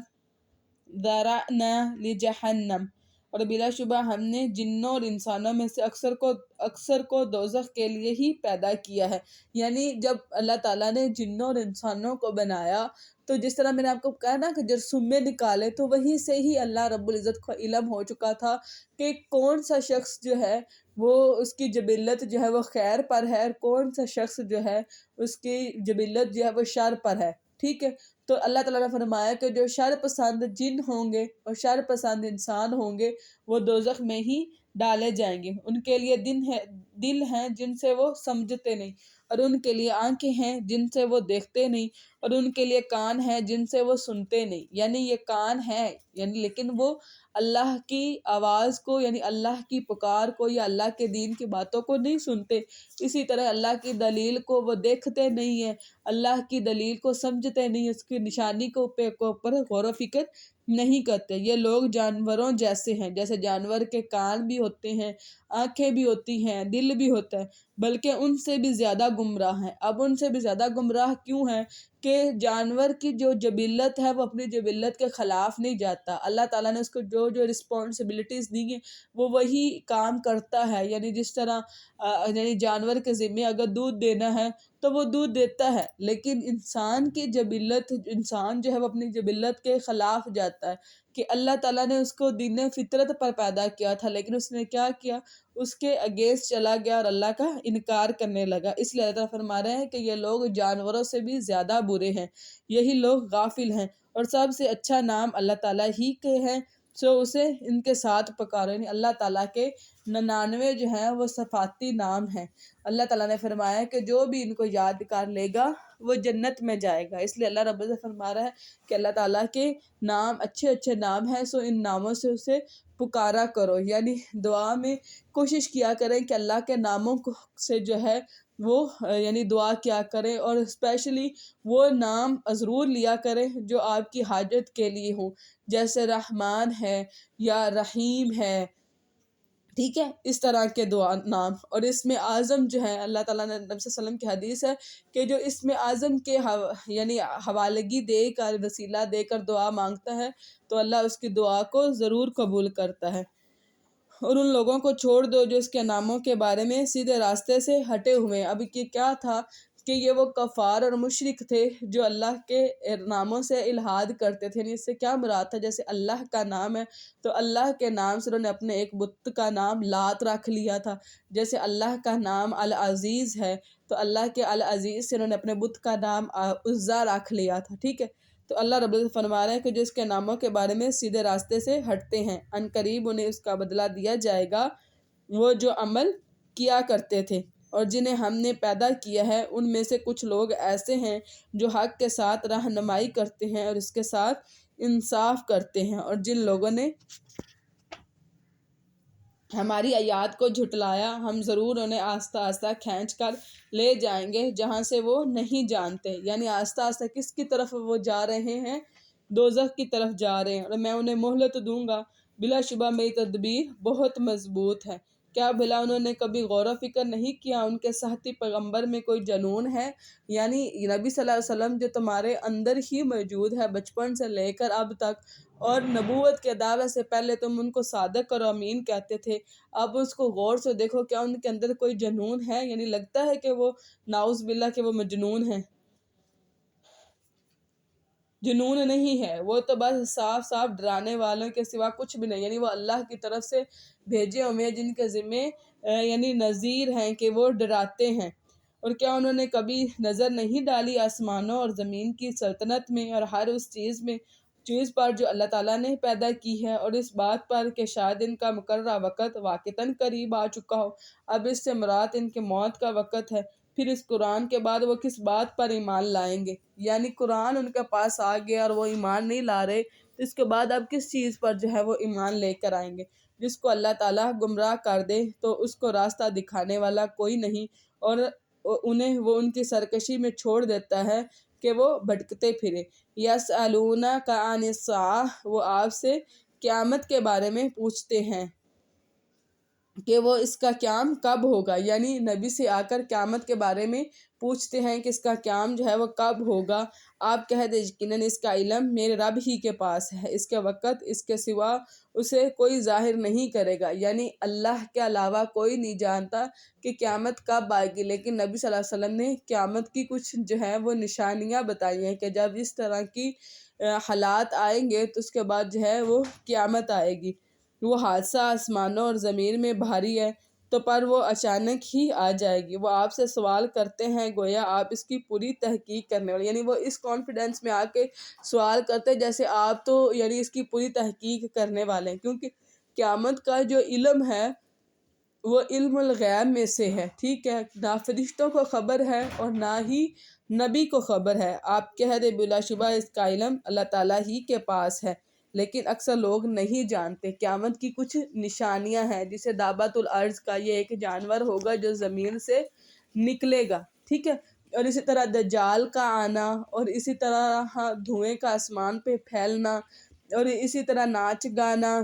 ذَرَأْنَا لِجَهَنَّمَ، اور بلا شبہ ہم نے جنوں اور انسانوں میں سے اکثر کو دوزخ کے لیے ہی پیدا کیا ہے۔ یعنی جب اللہ تعالیٰ نے جنوں اور انسانوں کو بنایا تو جس طرح میں نے آپ کو کہا نا کہ جرثومے نکالے، تو وہیں سے ہی اللہ رب العزت کو علم ہو چکا تھا کہ کون سا شخص جو ہے وہ اس کی جبلت جو ہے وہ خیر پر ہے، اور کون سا شخص جو ہے اس کی جبلت جو ہے وہ شر پر ہے، ٹھیک ہے۔ تو اللہ تعالیٰ نے فرمایا کہ جو شر پسند جن ہوں گے اور شر پسند انسان ہوں گے وہ دوزخ میں ہی ڈالے جائیں گے۔ ان کے لیے دل ہیں جن سے وہ سمجھتے نہیں، اور ان کے لیے آنکھیں ہیں جن سے وہ دیکھتے نہیں، اور ان کے لیے کان ہیں جن سے وہ سنتے نہیں۔ یعنی یہ کان ہے یعنی لیکن وہ اللہ کی آواز کو یعنی اللہ کی پکار کو یا اللہ کے دین کی باتوں کو نہیں سنتے۔ اسی طرح اللہ کی دلیل کو وہ دیکھتے نہیں ہیں، اللہ کی دلیل کو سمجھتے نہیں، اس کی نشانی کو اوپر غور و فکر نہیں کرتے۔ یہ لوگ جانوروں جیسے ہیں، جیسے جانور کے کان بھی ہوتے ہیں، آنکھیں بھی ہوتی ہیں، دل بھی ہوتا ہے، بلکہ ان سے بھی زیادہ گمراہ ہیں۔ اب ان سے بھی زیادہ گمراہ کیوں ہیں کہ جانور کی جو جبلت ہے وہ اپنی جبلت کے خلاف نہیں جاتا۔ اللہ تعالیٰ نے اس کو جو رسپانسبلٹیز دی ہیں وہ وہی کام کرتا ہے۔ یعنی جس طرح یعنی جانور کے ذمے اگر دودھ دینا ہے تو وہ دودھ دیتا ہے، لیکن انسان کی جبلت، انسان جو ہے وہ اپنی جبلت کے خلاف جاتا ہے کہ اللہ تعالیٰ نے اس کو دین فطرت پر پیدا کیا تھا، لیکن اس نے کیا کیا، اس کے اگینسٹ چلا گیا اور اللہ کا انکار کرنے لگا۔ اس لیے اللہ تعالیٰ فرما رہے ہیں کہ یہ لوگ جانوروں سے بھی زیادہ برے ہیں، یہی لوگ غافل ہیں، اور سب سے اچھا نام اللہ تعالیٰ ہی کے ہیں، سو اسے ان کے ساتھ پکارو۔ یعنی اللہ تعالیٰ کے 99 جو ہیں وہ صفاتی نام ہیں۔ اللہ تعالیٰ نے فرمایا کہ جو بھی ان کو یاد کر لے گا وہ جنت میں جائے گا۔ اس لیے اللہ رب العزت فرما رہا ہے کہ اللہ تعالیٰ کے نام اچھے نام ہیں، سو ان ناموں سے اسے پکارا کرو، یعنی دعا میں کوشش کیا کریں کہ اللہ کے ناموں سے جو ہے وہ یعنی دعا کیا کریں، اور اسپیشلی وہ نام ضرور لیا کریں جو آپ کی حاجت کے لیے ہوں، جیسے رحمان ہے یا رحیم ہے، ٹھیک ہے، اس طرح کے دعا نام۔ اور اسم اعظم جو ہے اللہ تعالیٰ نے نبی صلی اللہ علیہ وسلم کی حدیث ہے کہ جو اسم اعظم کے یعنی حوالگی دے کر وسیلہ دے کر دعا مانگتا ہے تو اللہ اس کی دعا کو ضرور قبول کرتا ہے۔ اور ان لوگوں کو چھوڑ دو جو اس کے ناموں کے بارے میں سیدھے راستے سے ہٹے ہوئے ہیں۔ اب یہ کیا تھا کہ یہ وہ کفار اور مشرک تھے جو اللہ کے ناموں سے الحاد کرتے تھے۔ یعنی اس سے کیا مراد تھا، جیسے اللہ کا نام ہے تو اللہ کے نام سے انہوں نے اپنے ایک بت کا نام لات رکھ لیا تھا، جیسے اللہ کا نام العزیز ہے تو اللہ کے العزیز سے انہوں نے اپنے بت کا نام عزا رکھ لیا تھا، ٹھیک ہے۔ تو اللہ رب العزت فرما رہے ہیں کہ جو اس کے ناموں کے بارے میں سیدھے راستے سے ہٹتے ہیں، ان قریب انہیں اس کا بدلہ دیا جائے گا وہ جو عمل کیا کرتے تھے۔ اور جنہیں ہم نے پیدا کیا ہے ان میں سے کچھ لوگ ایسے ہیں جو حق کے ساتھ رہنمائی کرتے ہیں اور اس کے ساتھ انصاف کرتے ہیں، اور جن لوگوں نے ہماری آیات کو جھٹلایا ہم ضرور انہیں آہستہ آہستہ کھینچ کر لے جائیں گے جہاں سے وہ نہیں جانتے۔ یعنی آہستہ آہستہ کس کی طرف وہ جا رہے ہیں؟ دوزخ کی طرف جا رہے ہیں، اور میں انہیں مہلت دوں گا، بلا شبہ میری تدبیر بہت مضبوط ہے۔ کیا بھلا انہوں نے کبھی غور و فکر نہیں کیا ان کے ساتھی پیغمبر میں کوئی جنون ہے؟ یعنی نبی صلی اللہ علیہ وسلم جو تمہارے اندر ہی موجود ہے بچپن سے لے کر اب تک، اور نبوت کے دعوے سے پہلے تم ان کو صادق اور امین کہتے تھے، اب اس کو غور سے دیکھو، کیا ان کے اندر کوئی جنون ہے؟ یعنی لگتا ہے کہ وہ نعوذ باللہ کہ وہ مجنون ہیں۔ جنون نہیں ہے، وہ تو بس صاف صاف ڈرانے والوں کے سوا کچھ بھی نہیں۔ یعنی وہ اللہ کی طرف سے بھیجے ہوئے ہیں جن کے ذمے یعنی نذیر ہیں کہ وہ ڈراتے ہیں۔ اور کیا انہوں نے کبھی نظر نہیں ڈالی آسمانوں اور زمین کی سلطنت میں اور ہر اس چیز پر جو اللہ تعالیٰ نے پیدا کی ہے، اور اس بات پر کہ شاید ان کا مقررہ وقت واقعتاً قریب آ چکا ہو۔ اب اس سے مراد ان کے موت کا وقت ہے۔ پھر اس قرآن کے بعد وہ کس بات پر ایمان لائیں گے؟ یعنی قرآن ان کے پاس آ گیا اور وہ ایمان نہیں لا رہے، تو اس کے بعد اب کس چیز پر جو ہے وہ ایمان لے کر آئیں گے؟ جس کو اللہ تعالیٰ گمراہ کر دے تو اس کو راستہ دکھانے والا کوئی نہیں، اور انہیں وہ ان کی سرکشی میں چھوڑ دیتا ہے کہ وہ بھٹکتے پھرے۔ یسألونک عن الساعہ، وہ آپ سے قیامت کے بارے میں پوچھتے ہیں کہ وہ اس کا قیام کب ہوگا۔ یعنی نبی سے آ کر قیامت کے بارے میں پوچھتے ہیں کہ اس کا قیام جو ہے وہ کب ہوگا۔ آپ کہہ دیں یقیناً اس کا علم میرے رب ہی کے پاس ہے، اس کے وقت اس کے سوا اسے کوئی ظاہر نہیں کرے گا۔ یعنی اللہ کے علاوہ کوئی نہیں جانتا کہ قیامت کب آئے گی، لیکن نبی صلی اللہ علیہ وسلم نے قیامت کی کچھ جو ہے وہ نشانیاں بتائی ہیں کہ جب اس طرح کی حالات آئیں گے تو اس کے بعد جو ہے وہ قیامت آئے گی۔ وہ حادثہ آسمانوں اور زمین میں بھاری ہے تو پر وہ اچانک ہی آ جائے گی۔ وہ آپ سے سوال کرتے ہیں گویا آپ اس کی پوری تحقیق کرنے والے، یعنی وہ اس کانفیڈنس میں آ کے سوال کرتے ہیں جیسے آپ تو یعنی اس کی پوری تحقیق کرنے والے ہیں، کیونکہ قیامت کا جو علم ہے وہ علم الغیب میں سے ہے، ٹھیک ہے، نہ فرشتوں کو خبر ہے اور نہ ہی نبی کو خبر ہے۔ آپ کہہ دیں بلا شبہ اس کا علم اللہ تعالیٰ ہی کے پاس ہے، لیکن اکثر لوگ نہیں جانتے۔ قیامت کی کچھ نشانیاں ہیں، جسے دابۃ الارض کا یہ ایک جانور ہوگا جو زمین سے نکلے گا، ٹھیک ہے، اور اسی طرح دجال کا آنا، اور اسی طرح دھوئیں کا آسمان پہ پھیلنا، اور اسی طرح ناچ گانا،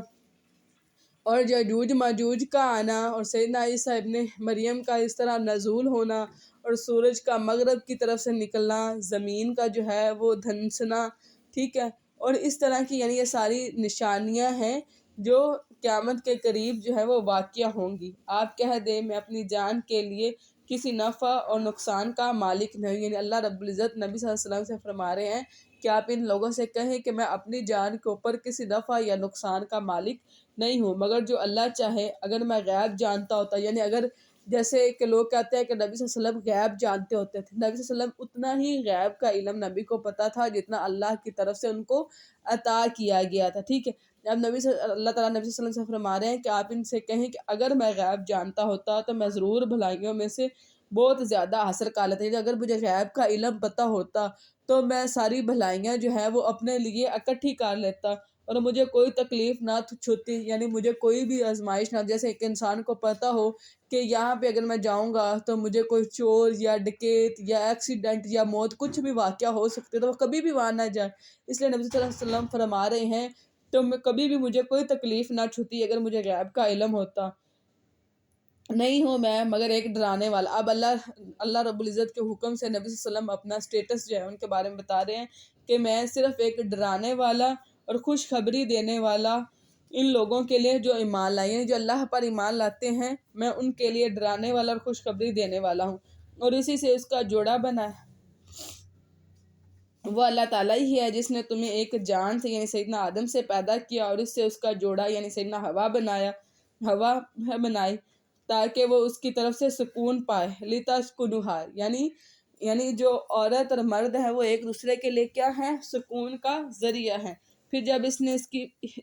اور یجوج ماجوج کا آنا، اور سیدنا عیسیٰ ابن مریم کا اس طرح نزول ہونا، اور سورج کا مغرب کی طرف سے نکلنا، زمین کا جو ہے وہ دھنسنا، ٹھیک ہے، اور اس طرح کی یعنی یہ ساری نشانیاں ہیں جو قیامت کے قریب جو ہے وہ واقعہ ہوں گی۔ آپ کہہ دیں میں اپنی جان کے لیے کسی نفع اور نقصان کا مالک نہیں، یعنی اللہ رب العزت نبی صلی اللہ علیہ وسلم سے فرما رہے ہیں کہ آپ ان لوگوں سے کہیں کہ میں اپنی جان کے اوپر کسی نفع یا نقصان کا مالک نہیں ہوں، مگر جو اللہ چاہے۔ اگر میں غیب جانتا ہوتا، یعنی اگر جیسے کہ لوگ کہتے ہیں کہ نبی صلی اللہ علیہ وسلم غیب جانتے ہوتے تھے، نبی صلی اللہ علیہ وسلم اتنا ہی غیب کا علم نبی کو پتا تھا جتنا اللہ کی طرف سے ان کو عطا کیا گیا تھا، ٹھیک ہے۔ اب اللہ تعالیٰ نبی صلی اللہ علیہ وسلم سے فرما رہے ہیں کہ آپ ان سے کہیں کہ اگر میں غیب جانتا ہوتا تو میں ضرور بھلائیوں میں سے بہت زیادہ حاصل کر لیتا، یعنی اگر مجھے غیب کا علم پتہ ہوتا تو میں ساری بھلائیاں جو ہے وہ اپنے لیے اکٹھی کر لیتا اور مجھے کوئی تکلیف نہ چھوتی، یعنی مجھے کوئی بھی آزمائش نہ، جیسے ایک انسان کو پتہ ہو کہ یہاں پہ اگر میں جاؤں گا تو مجھے کوئی چور یا ڈکیت یا ایکسیڈنٹ یا موت کچھ بھی واقعہ ہو سکتے تو وہ کبھی بھی وہاں نہ جائے۔ اس لیے نبی صلی اللہ علیہ وسلم فرما رہے ہیں تو میں کبھی بھی مجھے کوئی تکلیف نہ چھوتی اگر مجھے غیب کا علم ہوتا۔ نہیں ہوں میں مگر ایک ڈرانے والا۔ اب اللہ رب العزت کے حکم سے نبی صلی اللہ علیہ وسلم اپنا سٹیٹس جو ہے ان کے بارے میں بتا رہے ہیں کہ میں صرف ایک ڈرانے والا اور خوشخبری دینے والا ان لوگوں کے لیے جو ایمان لائے، یعنی جو اللہ پر ایمان لاتے ہیں، میں ان کے لیے ڈرانے والا اور خوشخبری دینے والا ہوں، اور اسی سے اس کا جوڑا بنا ہے۔ وہ اللہ تعالیٰ ہی ہے جس نے تمہیں ایک جان سے یعنی سیدنا آدم سے پیدا کیا، اور اس سے اس کا جوڑا یعنی سیدنا ہوا بنائی تاکہ وہ اس کی طرف سے سکون پائے۔ لِتَسْكُنُوهَا یعنی جو عورت اور مرد ہے وہ ایک دوسرے کے لیے کیا ہے؟ سکون کا ذریعہ ہے۔ پھر جب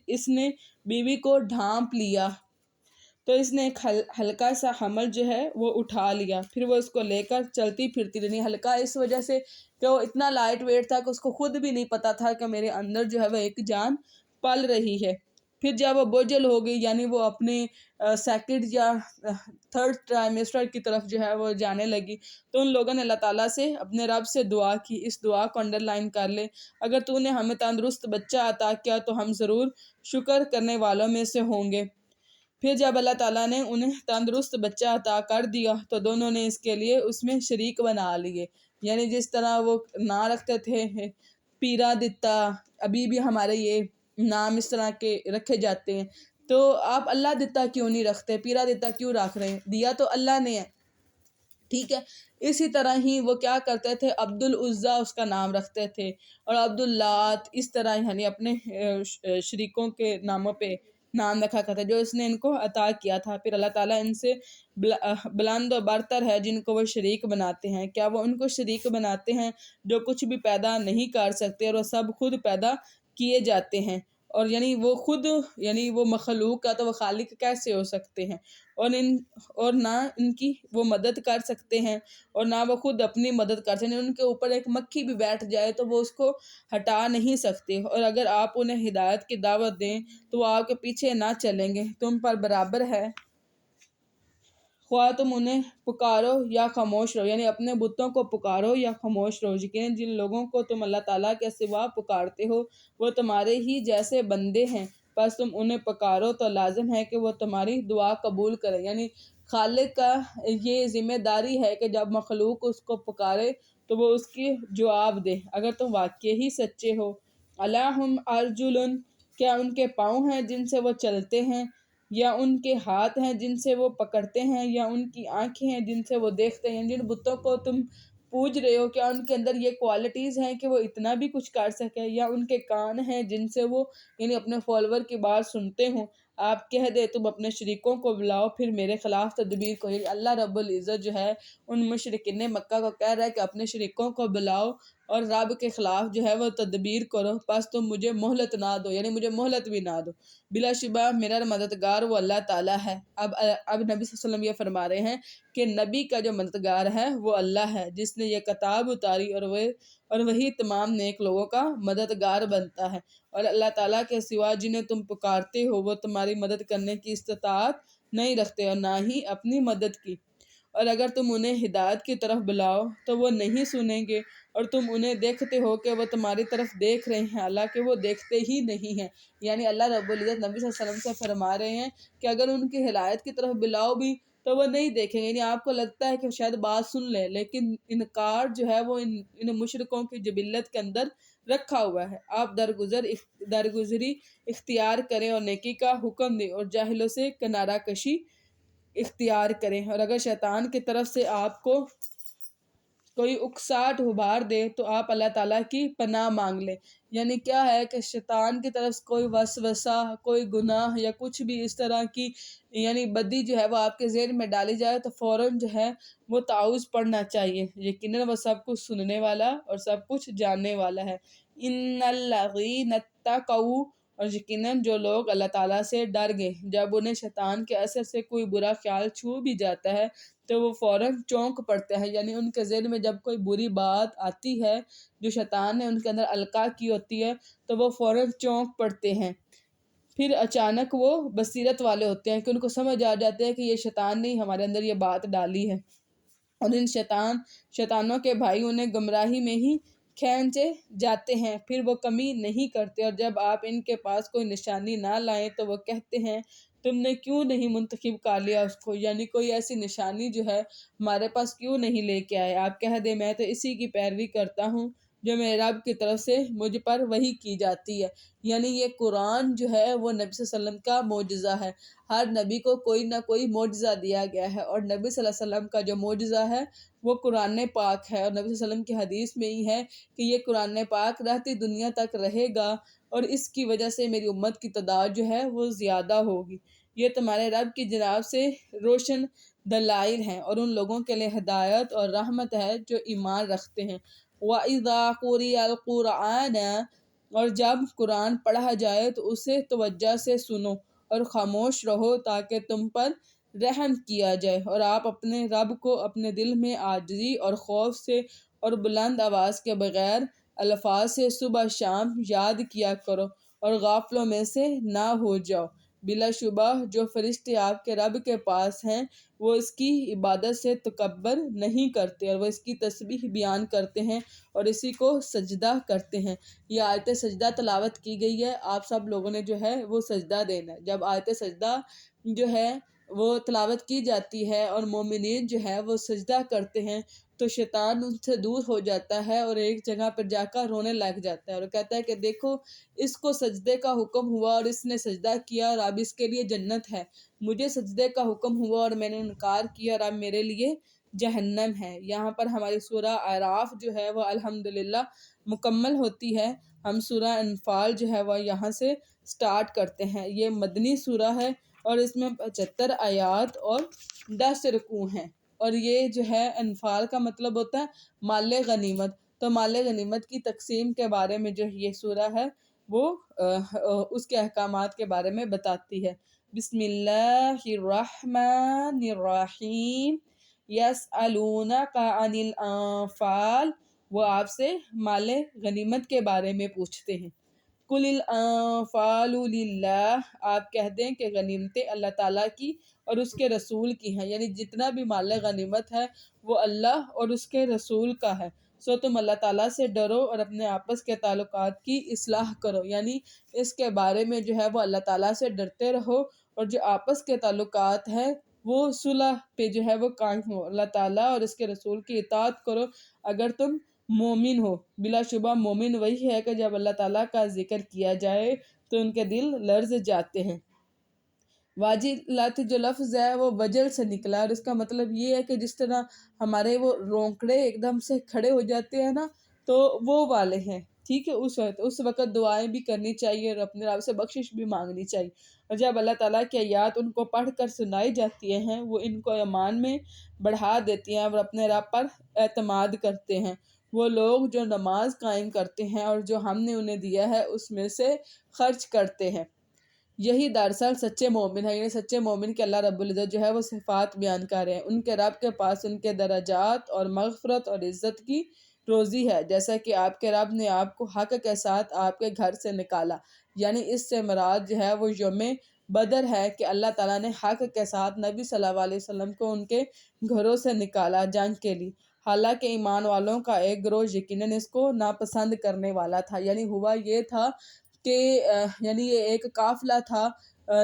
اس نے بیوی کو ڈھانپ لیا تو اس نے ایک ہلکا سا حمل جو ہے وہ اٹھا لیا، پھر وہ اس کو لے کر چلتی پھرتی رہی۔ ہلکا اس وجہ سے کہ وہ اتنا لائٹ ویٹ تھا کہ اس کو خود بھی نہیں پتا تھا کہ میرے اندر جو ہے وہ ایک جان پل رہی ہے۔ پھر جب وہ بوجھل ہو گئی، یعنی وہ اپنے سیکنڈ یا تھرڈ ٹرائمیسٹر کی طرف جو ہے وہ جانے لگی، تو ان لوگوں نے اللہ تعالیٰ سے اپنے رب سے دعا کی۔ اس دعا کو انڈر لائن کر لے، اگر تو نے ہمیں تندرست بچہ عطا کیا تو ہم ضرور شکر کرنے والوں میں سے ہوں گے۔ پھر جب اللہ تعالیٰ نے انہیں تندرست بچہ عطا کر دیا تو دونوں نے اس کے لیے اس میں شریک بنا لیے، یعنی جس طرح وہ نام رکھتے تھے پیرا دتا، ابھی بھی ہمارے یہ نام اس طرح کے رکھے جاتے ہیں، تو آپ اللہ دتا کیوں نہیں رکھتے؟ پیرا دتا کیوں رکھ رہے ہیں؟ دیا تو اللہ نے ہے، ٹھیک ہے۔ اسی طرح ہی وہ کیا کرتے تھے؟ عبد العزیٰ اس کا نام رکھتے تھے، اور عبد اللات، اس طرح یعنی اپنے شریکوں کے ناموں پہ نام رکھا کرتے جو اس نے ان کو عطا کیا تھا۔ پھر اللہ تعالیٰ ان سے بلند و برتر ہے جن کو وہ شریک بناتے ہیں۔ کیا وہ ان کو شریک بناتے ہیں جو کچھ بھی پیدا نہیں کر سکتے، اور وہ سب خود پیدا کیے جاتے ہیں؟ اور یعنی وہ خود یعنی وہ مخلوق کا تو وہ خالق کیسے ہو سکتے ہیں؟ اور نہ ان کی وہ مدد کر سکتے ہیں، اور نہ وہ خود اپنی مدد کر سکتے ہیں۔ ان کے اوپر ایک مکھی بھی بیٹھ جائے تو وہ اس کو ہٹا نہیں سکتے، اور اگر آپ انہیں ہدایت کی دعوت دیں تو وہ آپ کے پیچھے نہ چلیں گے، تم پر برابر ہے خواہ تم انہیں پکارو یا خاموش رہو، یعنی اپنے بتوں کو پکارو یا خاموش رہو۔ یقیناً جن لوگوں کو تم اللہ تعالیٰ کے سوا پکارتے ہو وہ تمہارے ہی جیسے بندے ہیں، بس تم انہیں پکارو تو لازم ہے کہ وہ تمہاری دعا قبول کرے۔ یعنی خالق کا یہ ذمہ داری ہے کہ جب مخلوق اس کو پکارے تو وہ اس کی جواب دے، اگر تم واقعی ہی سچے ہو۔ الہم ارجلن، کیا ان کے پاؤں ہیں جن سے وہ چلتے ہیں، یا ان کے ہاتھ ہیں جن سے وہ پکڑتے ہیں، یا ان کی آنکھیں ہیں جن سے وہ دیکھتے ہیں؟ جن بتوں کو تم پوج رہے ہو کیا ان کے اندر یہ کوالٹیز ہیں کہ وہ اتنا بھی کچھ کر سکے؟ یا ان کے کان ہیں جن سے وہ یعنی اپنے فالوور کی بات سنتے ہوں؟ آپ کہہ دے تم اپنے شریکوں کو بلاؤ پھر میرے خلاف تدبیر کو، یعنی اللہ رب العزت جو ہے ان مشرکین مکہ کو کہہ رہا ہے کہ اپنے شریکوں کو بلاؤ اور رب کے خلاف جو ہے وہ تدبیر کرو، پس تم مجھے مہلت نہ دو، یعنی مجھے مہلت بھی نہ دو۔ بلا شبہ میرا مددگار وہ اللہ تعالیٰ ہے۔ اب نبی صلی اللہ علیہ وسلم یہ فرما رہے ہیں کہ نبی کا جو مددگار ہے وہ اللہ ہے جس نے یہ کتاب اتاری، اور وہی تمام نیک لوگوں کا مددگار بنتا ہے، اور اللہ تعالیٰ کے سوا جنہیں تم پکارتے ہو وہ تمہاری مدد کرنے کی استطاعت نہیں رکھتے اور نہ ہی اپنی مدد کی، اور اگر تم انہیں ہدایت کی طرف بلاؤ تو وہ نہیں سنیں گے، اور تم انہیں دیکھتے ہو کہ وہ تمہاری طرف دیکھ رہے ہیں حالانکہ وہ دیکھتے ہی نہیں ہیں۔ یعنی اللہ رب العزت نبی صلی اللہ علیہ وسلم سے فرما رہے ہیں کہ اگر ان کی ہدایت کی طرف بلاؤ بھی تو وہ نہیں دیکھیں گے، یعنی آپ کو لگتا ہے کہ شاید بات سن لے، لیکن انکار جو ہے وہ ان مشرکوں کی جبلت کے اندر رکھا ہوا ہے۔ آپ درگزری اختیار کریں اور نیکی کا حکم دیں، اور جاہلوں سے کنارہ کشی اختیار کریں، اور اگر شیطان کی طرف سے آپ کو کوئی اکساہٹ ابھار دے تو آپ اللہ تعالیٰ کی پناہ مانگ لیں۔ یعنی کیا ہے کہ شیطان کی طرف سے کوئی وسوسہ، کوئی گناہ یا کچھ بھی اس طرح کی یعنی بدی جو ہے وہ آپ کے ذہن میں ڈالی جائے تو فوراً جو ہے وہ تعوذ پڑھنا چاہیے، یقیناً وہ سب کچھ سننے والا اور سب کچھ جاننے والا ہے۔ ان الذین اتقوا، اور یقیناً جو لوگ اللہ تعالیٰ سے ڈر گئے، جب انہیں شیطان کے اثر سے کوئی برا خیال چھو بھی جاتا ہے تو وہ فوراً چونک پڑتے ہیں، یعنی ان کے ذہن میں جب کوئی بری بات آتی ہے جو شیطان نے ان کے اندر القاء کی ہوتی ہے تو وہ فوراً چونک پڑتے ہیں، پھر اچانک وہ بصیرت والے ہوتے ہیں کہ ان کو سمجھ آ جاتے ہیں کہ یہ شیطان نے ہمارے اندر یہ بات ڈالی ہے، اور ان شیطانوں کے بھائی انہیں گمراہی میں ہی کھینچے جاتے ہیں، پھر وہ کمی نہیں کرتے، اور جب آپ ان کے پاس کوئی نشانی نہ لائیں تو وہ کہتے ہیں تم نے کیوں نہیں منتخب کر لیا اس کو، یعنی کوئی ایسی نشانی جو ہے ہمارے پاس کیوں نہیں لے کے آئے؟ آپ کہہ دیں میں تو اسی کی پیروی کرتا ہوں جو میرے رب کی طرف سے مجھ پر وحی کی جاتی ہے۔ یعنی یہ قرآن جو ہے وہ نبی صلی اللہ علیہ وسلم کا معجزہ ہے۔ ہر نبی کو کوئی نہ کوئی معجزہ دیا گیا ہے، اور نبی صلی اللہ علیہ وسلم کا جو معجزہ ہے وہ قرآن پاک ہے، اور نبی صلی اللہ علیہ وسلم کی حدیث میں ہی ہے کہ یہ قرآن پاک رہتی دنیا تک رہے گا، اور اس کی وجہ سے میری امت کی تعداد جو ہے وہ زیادہ ہوگی۔ یہ تمہارے رب کی جناب سے روشن دلائل ہیں، اور ان لوگوں کے لیے ہدایت اور رحمت ہے جو ایمان رکھتے ہیں۔ وَإِذَا قُرِئَ الْقُرْآنَ، اور جب قرآن پڑھا جائے تو اسے توجہ سے سنو اور خاموش رہو تاکہ تم پر رحم کیا جائے، اور آپ اپنے رب کو اپنے دل میں عاجزی اور خوف سے اور بلند آواز کے بغیر الفاظ سے صبح شام یاد کیا کرو، اور غافلوں میں سے نہ ہو جاؤ۔ بلا شبہ جو فرشتے آپ کے رب کے پاس ہیں وہ اس کی عبادت سے تکبر نہیں کرتے، اور وہ اس کی تسبیح بیان کرتے ہیں اور اسی کو سجدہ کرتے ہیں۔ یہ آیت سجدہ تلاوت کی گئی ہے، آپ سب لوگوں نے جو ہے وہ سجدہ دینا ہے۔ جب آیت سجدہ جو ہے وہ تلاوت کی جاتی ہے اور مومنین جو ہے وہ سجدہ کرتے ہیں تو شیطان ان سے دور ہو جاتا ہے اور ایک جگہ پر جا کر رونے لگ جاتا ہے، اور کہتا ہے کہ دیکھو اس کو سجدے کا حکم ہوا اور اس نے سجدہ کیا اور اب اس کے لیے جنت ہے، مجھے سجدے کا حکم ہوا اور میں نے انکار کیا اور اب میرے لیے جہنم ہے۔ یہاں پر ہماری سورہ اعراف جو ہے وہ الحمدللہ مکمل ہوتی ہے۔ ہم سورہ انفال جو ہے وہ یہاں سے سٹارٹ کرتے ہیں۔ یہ مدنی سورہ ہے اور اس میں 75 آیات اور 10 رکوع ہیں، اور یہ جو ہے انفال کا مطلب ہوتا ہے مال غنیمت۔ تو مال غنیمت کی تقسیم کے بارے میں جو یہ سورہ ہے وہ اس کے احکامات کے بارے میں بتاتی ہے۔ بسم اللہ الرحمن الرحیم، یسألونک عن الانفال، وہ آپ سے مال غنیمت کے بارے میں پوچھتے ہیں۔ قل الانفال للہ، آپ کہہ دیں کہ غنیمتیں اللہ تعالیٰ کی اور اس کے رسول کی ہیں، یعنی جتنا بھی مال غنیمت ہے وہ اللہ اور اس کے رسول کا ہے، سو تم اللہ تعالیٰ سے ڈرو اور اپنے آپس کے تعلقات کی اصلاح کرو، یعنی اس کے بارے میں جو ہے وہ اللہ تعالیٰ سے ڈرتے رہو، اور جو آپس کے تعلقات ہیں وہ صلح پہ جو ہے وہ قائم ہو، اللہ تعالیٰ اور اس کے رسول کی اطاعت کرو اگر تم مومن ہو۔ بلا شبہ مومن وہی ہے کہ جب اللہ تعالیٰ کا ذکر کیا جائے تو ان کے دل لرز جاتے ہیں۔ واجلات جو لفظ ہے وہ وجل سے نکلا، اور اس کا مطلب یہ ہے کہ جس طرح ہمارے وہ رونکڑے ایک دم سے کھڑے ہو جاتے ہیں نا، تو وہ والے ہیں، ٹھیک ہے۔ اس وقت دعائیں بھی کرنی چاہیے اور اپنے رب سے بخشش بھی مانگنی چاہیے، اور جب اللہ تعالیٰ کی آیات ان کو پڑھ کر سنائی جاتی ہیں وہ ان کو ایمان میں بڑھا دیتی ہیں اور اپنے رب پر اعتماد کرتے ہیں۔ وہ لوگ جو نماز قائم کرتے ہیں اور جو ہم نے انہیں دیا ہے اس میں سے خرچ کرتے ہیں، یہی دراصل سچے مومن ہے۔ یعنی سچے مومن کے اللہ رب العزت جو ہے وہ صفات بیان کر رہے ہیں۔ ان کے رب کے پاس ان کے درجات اور مغفرت اور عزت کی روزی ہے، جیسا کہ آپ کے رب نے آپ کو حق کے ساتھ آپ کے گھر سے نکالا، یعنی اس سے مراد جو ہے وہ یوم بدر ہے کہ اللہ تعالیٰ نے حق کے ساتھ نبی صلی اللہ علیہ وسلم کو ان کے گھروں سے نکالا جنگ کے لیے، حالانکہ ایمان والوں کا ایک گروہ یقیناً اس کو ناپسند کرنے والا تھا۔ یعنی ہوا یہ تھا کہ یعنی یہ ایک قافلہ تھا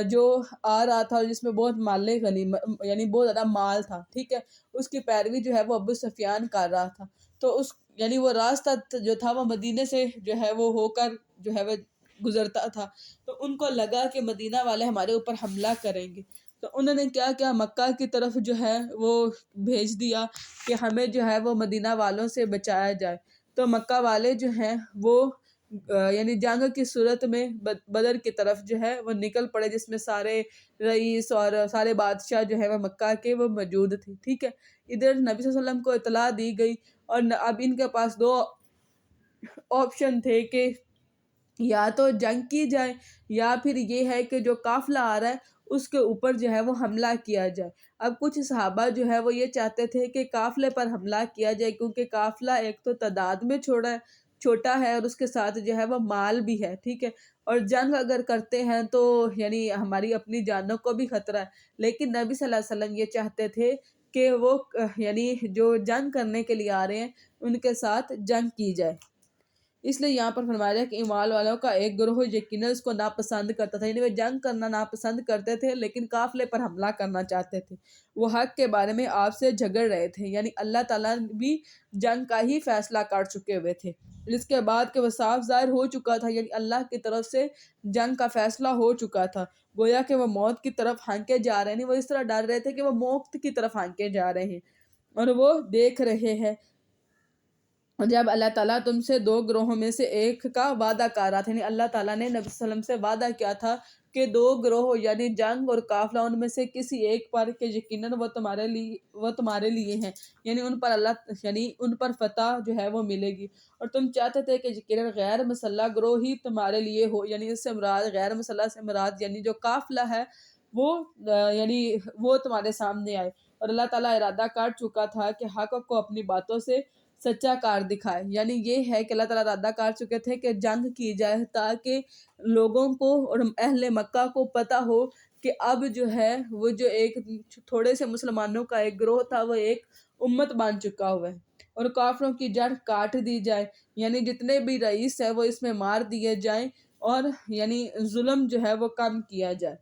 جو آ رہا تھا اور جس میں بہت مال غنیمت یعنی بہت زیادہ مال تھا، ٹھیک ہے۔ اس کی پیروی جو ہے وہ ابو سفیان کر رہا تھا، تو اس یعنی وہ راستہ جو تھا وہ مدینے سے جو ہے وہ ہو کر جو ہے وہ گزرتا تھا، تو ان کو لگا کہ مدینہ والے ہمارے اوپر حملہ کریں گے، تو انہوں نے کیا کیا مکہ کی طرف جو ہے وہ بھیج دیا کہ ہمیں جو ہے وہ مدینہ والوں سے بچایا جائے۔ تو مکہ والے جو ہیں وہ یعنی جنگ کی صورت میں بدر کی طرف جو ہے وہ نکل پڑے، جس میں سارے رئیس اور سارے بادشاہ جو ہے وہ مکہ کے وہ موجود تھے، ٹھیک ہے۔ ادھر نبی صلی اللہ علیہ وسلم کو اطلاع دی گئی اور اب ان کے پاس دو آپشن تھے کہ یا تو جنگ کی جائے یا پھر یہ ہے کہ جو قافلہ آ رہا ہے اس کے اوپر جو ہے وہ حملہ کیا جائے۔ اب کچھ صحابہ جو ہے وہ یہ چاہتے تھے کہ قافلے پر حملہ کیا جائے، کیونکہ قافلہ ایک تو تعداد میں چھوٹا ہے اور اس کے ساتھ جو ہے وہ مال بھی ہے، ٹھیک ہے، اور جنگ اگر کرتے ہیں تو یعنی ہماری اپنی جانوں کو بھی خطرہ ہے، لیکن نبی صلی اللہ علیہ وسلم یہ چاہتے تھے کہ وہ یعنی جو جنگ کرنے کے لیے آ رہے ہیں ان کے ساتھ جنگ کی جائے۔ اس لیے یہاں پر فرمایا کہ ایمان والوں کا ایک گروہ یقیناً اس کو ناپسند کرتا تھا، یعنی وہ جنگ کرنا ناپسند کرتے تھے لیکن قافلے پر حملہ کرنا چاہتے تھے، وہ حق کے بارے میں آپ سے جھگڑ رہے تھے، یعنی اللہ تعالیٰ بھی جنگ کا ہی فیصلہ کر چکے ہوئے تھے، جس کے بعد کہ وہ صاف ظاہر ہو چکا تھا، یعنی اللہ کی طرف سے جنگ کا فیصلہ ہو چکا تھا، گویا کہ وہ موت کی طرف ہانکے جا رہے ہیں، وہ اس طرح ڈر رہے تھے کہ وہ موت کی طرف ہانکے جا رہے ہیں اور وہ دیکھ رہے ہیں جب اللہ تعالیٰ تم سے دو گروہوں میں سے ایک کا وعدہ کر رہا تھا، یعنی اللہ تعالیٰ نے نبی صلی اللہ علیہ وسلم سے وعدہ کیا تھا کہ دو گروہ یعنی جنگ اور قافلہ ان میں سے کسی ایک پر کہ یقیناً وہ تمہارے لیے ہیں، یعنی ان پر یعنی ان پر فتح جو ہے وہ ملے گی، اور تم چاہتے تھے کہ یقیناً غیر مسلح گروہ ہی تمہارے لیے ہو، یعنی اس سے مراد غیر مسلح سے مراد یعنی جو قافلہ ہے وہ یعنی وہ تمہارے سامنے آئے، اور اللہ تعالیٰ ارادہ کر چکا تھا کہ حق کو اپنی باتوں سے سچا کار دکھائے، یعنی یہ ہے کہ اللہ تعالیٰ ارادہ کر چکے تھے کہ جنگ کی جائے تاکہ لوگوں کو اور اہل مکہ کو پتہ ہو کہ اب جو ہے وہ جو ایک تھوڑے سے مسلمانوں کا ایک گروہ تھا وہ ایک امت بن چکا ہوا ہے، اور کافروں کی جڑ کاٹ دی جائے، یعنی جتنے بھی رئیس ہیں وہ اس میں مار دیے جائیں اور یعنی ظلم جو ہے وہ کم کیا جائے،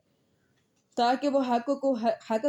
تاکہ وہ حق کو حق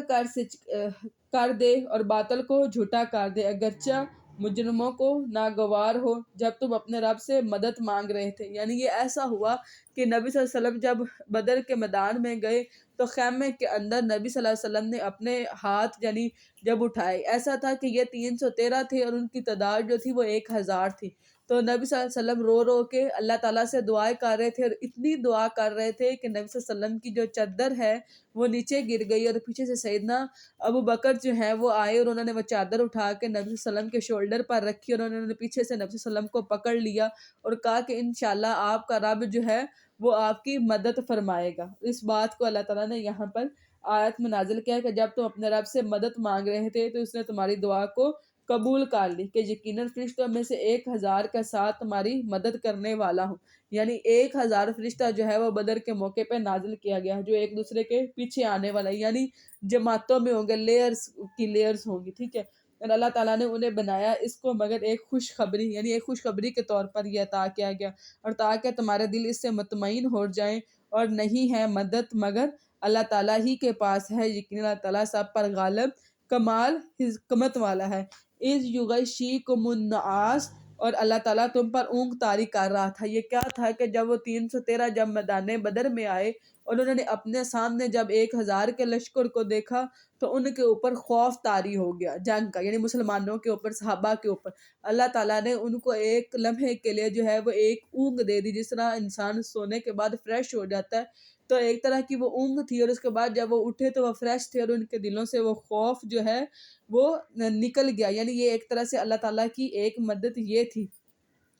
کر دے اور باطل کو جھوٹا کر دے، اگرچہ مجرموں کو ناگوار ہو جب تم اپنے رب سے مدد مانگ رہے تھے، یعنی یہ ایسا ہوا کہ نبی صلی اللہ علیہ وسلم جب بدر کے میدان میں گئے تو خیمے کے اندر نبی صلی اللہ علیہ وسلم نے اپنے ہاتھ یعنی جب اٹھائے، ایسا تھا کہ یہ 313 تھے اور ان کی تعداد جو تھی وہ 1000 تھی، تو نبی صلی اللہ علیہ وسلم رو رو کے اللہ تعالیٰ سے دعائیں کر رہے تھے، اور اتنی دعا کر رہے تھے کہ نبی صلی اللہ علیہ وسلم کی جو چادر ہے وہ نیچے گر گئی، اور پیچھے سے سیدنا ابو بکر جو ہیں وہ آئے اور انہوں نے وہ چادر اٹھا کے نبی صلی اللہ علیہ وسلم کے شولڈر پر رکھی، اور انہوں نے پیچھے سے نبی صلی اللہ علیہ وسلم کو پکڑ لیا اور کہا کہ انشاءاللہ آپ کا رب جو ہے وہ آپ کی مدد فرمائے گا۔ اس بات کو اللہ تعالیٰ نے یہاں پر آیت میں نازل کیا کہ جب تم اپنے رب سے مدد مانگ رہے تھے تو اس نے تمہاری دعا کو قبول کر لی کہ یقیناً فرشتوں میں سے 1000 کے ساتھ تمہاری مدد کرنے والا ہوں، یعنی 1000 فرشتہ جو ہے وہ بدر کے موقع پہ نازل کیا گیا جو ایک دوسرے کے پیچھے آنے والا ہے، یعنی جماعتوں میں ہوں گے، لیئرز کی لیئرز ہوں گی، ٹھیک ہے، اور اللہ تعالیٰ نے انہیں بنایا اس کو مگر ایک خوشخبری یعنی ایک خوشخبری کے طور پر یہ عطا کیا گیا، اور تاکہ تمہارے دل اس سے مطمئن ہو جائیں، اور نہیں ہے مدد مگر اللہ تعالیٰ ہی کے پاس ہے، یقیناً اللہ تعالیٰ سب پر غالب کمال حکمت والا ہے۔ اِذ یغشیکم النعاس، اور اللہ تعالیٰ تم پر اونگ طاری کر رہا تھا، یہ کیا تھا کہ جب وہ 313 جب میدان بدر میں آئے اور انہوں نے اپنے سامنے جب 1000 کے لشکر کو دیکھا تو ان کے اوپر خوف طاری ہو گیا جنگ کا، یعنی مسلمانوں کے اوپر، صحابہ کے اوپر، اللہ تعالیٰ نے ان کو ایک لمحے کے لیے جو ہے وہ ایک اونگ دے دی، جس طرح انسان سونے کے بعد فریش ہو جاتا ہے، تو ایک طرح کی وہ اونگ تھی، اور اس کے بعد جب وہ اٹھے تو وہ فریش تھے اور ان کے دلوں سے وہ خوف جو ہے وہ نکل گیا، یعنی یہ ایک طرح سے اللہ تعالیٰ کی ایک مدد یہ تھی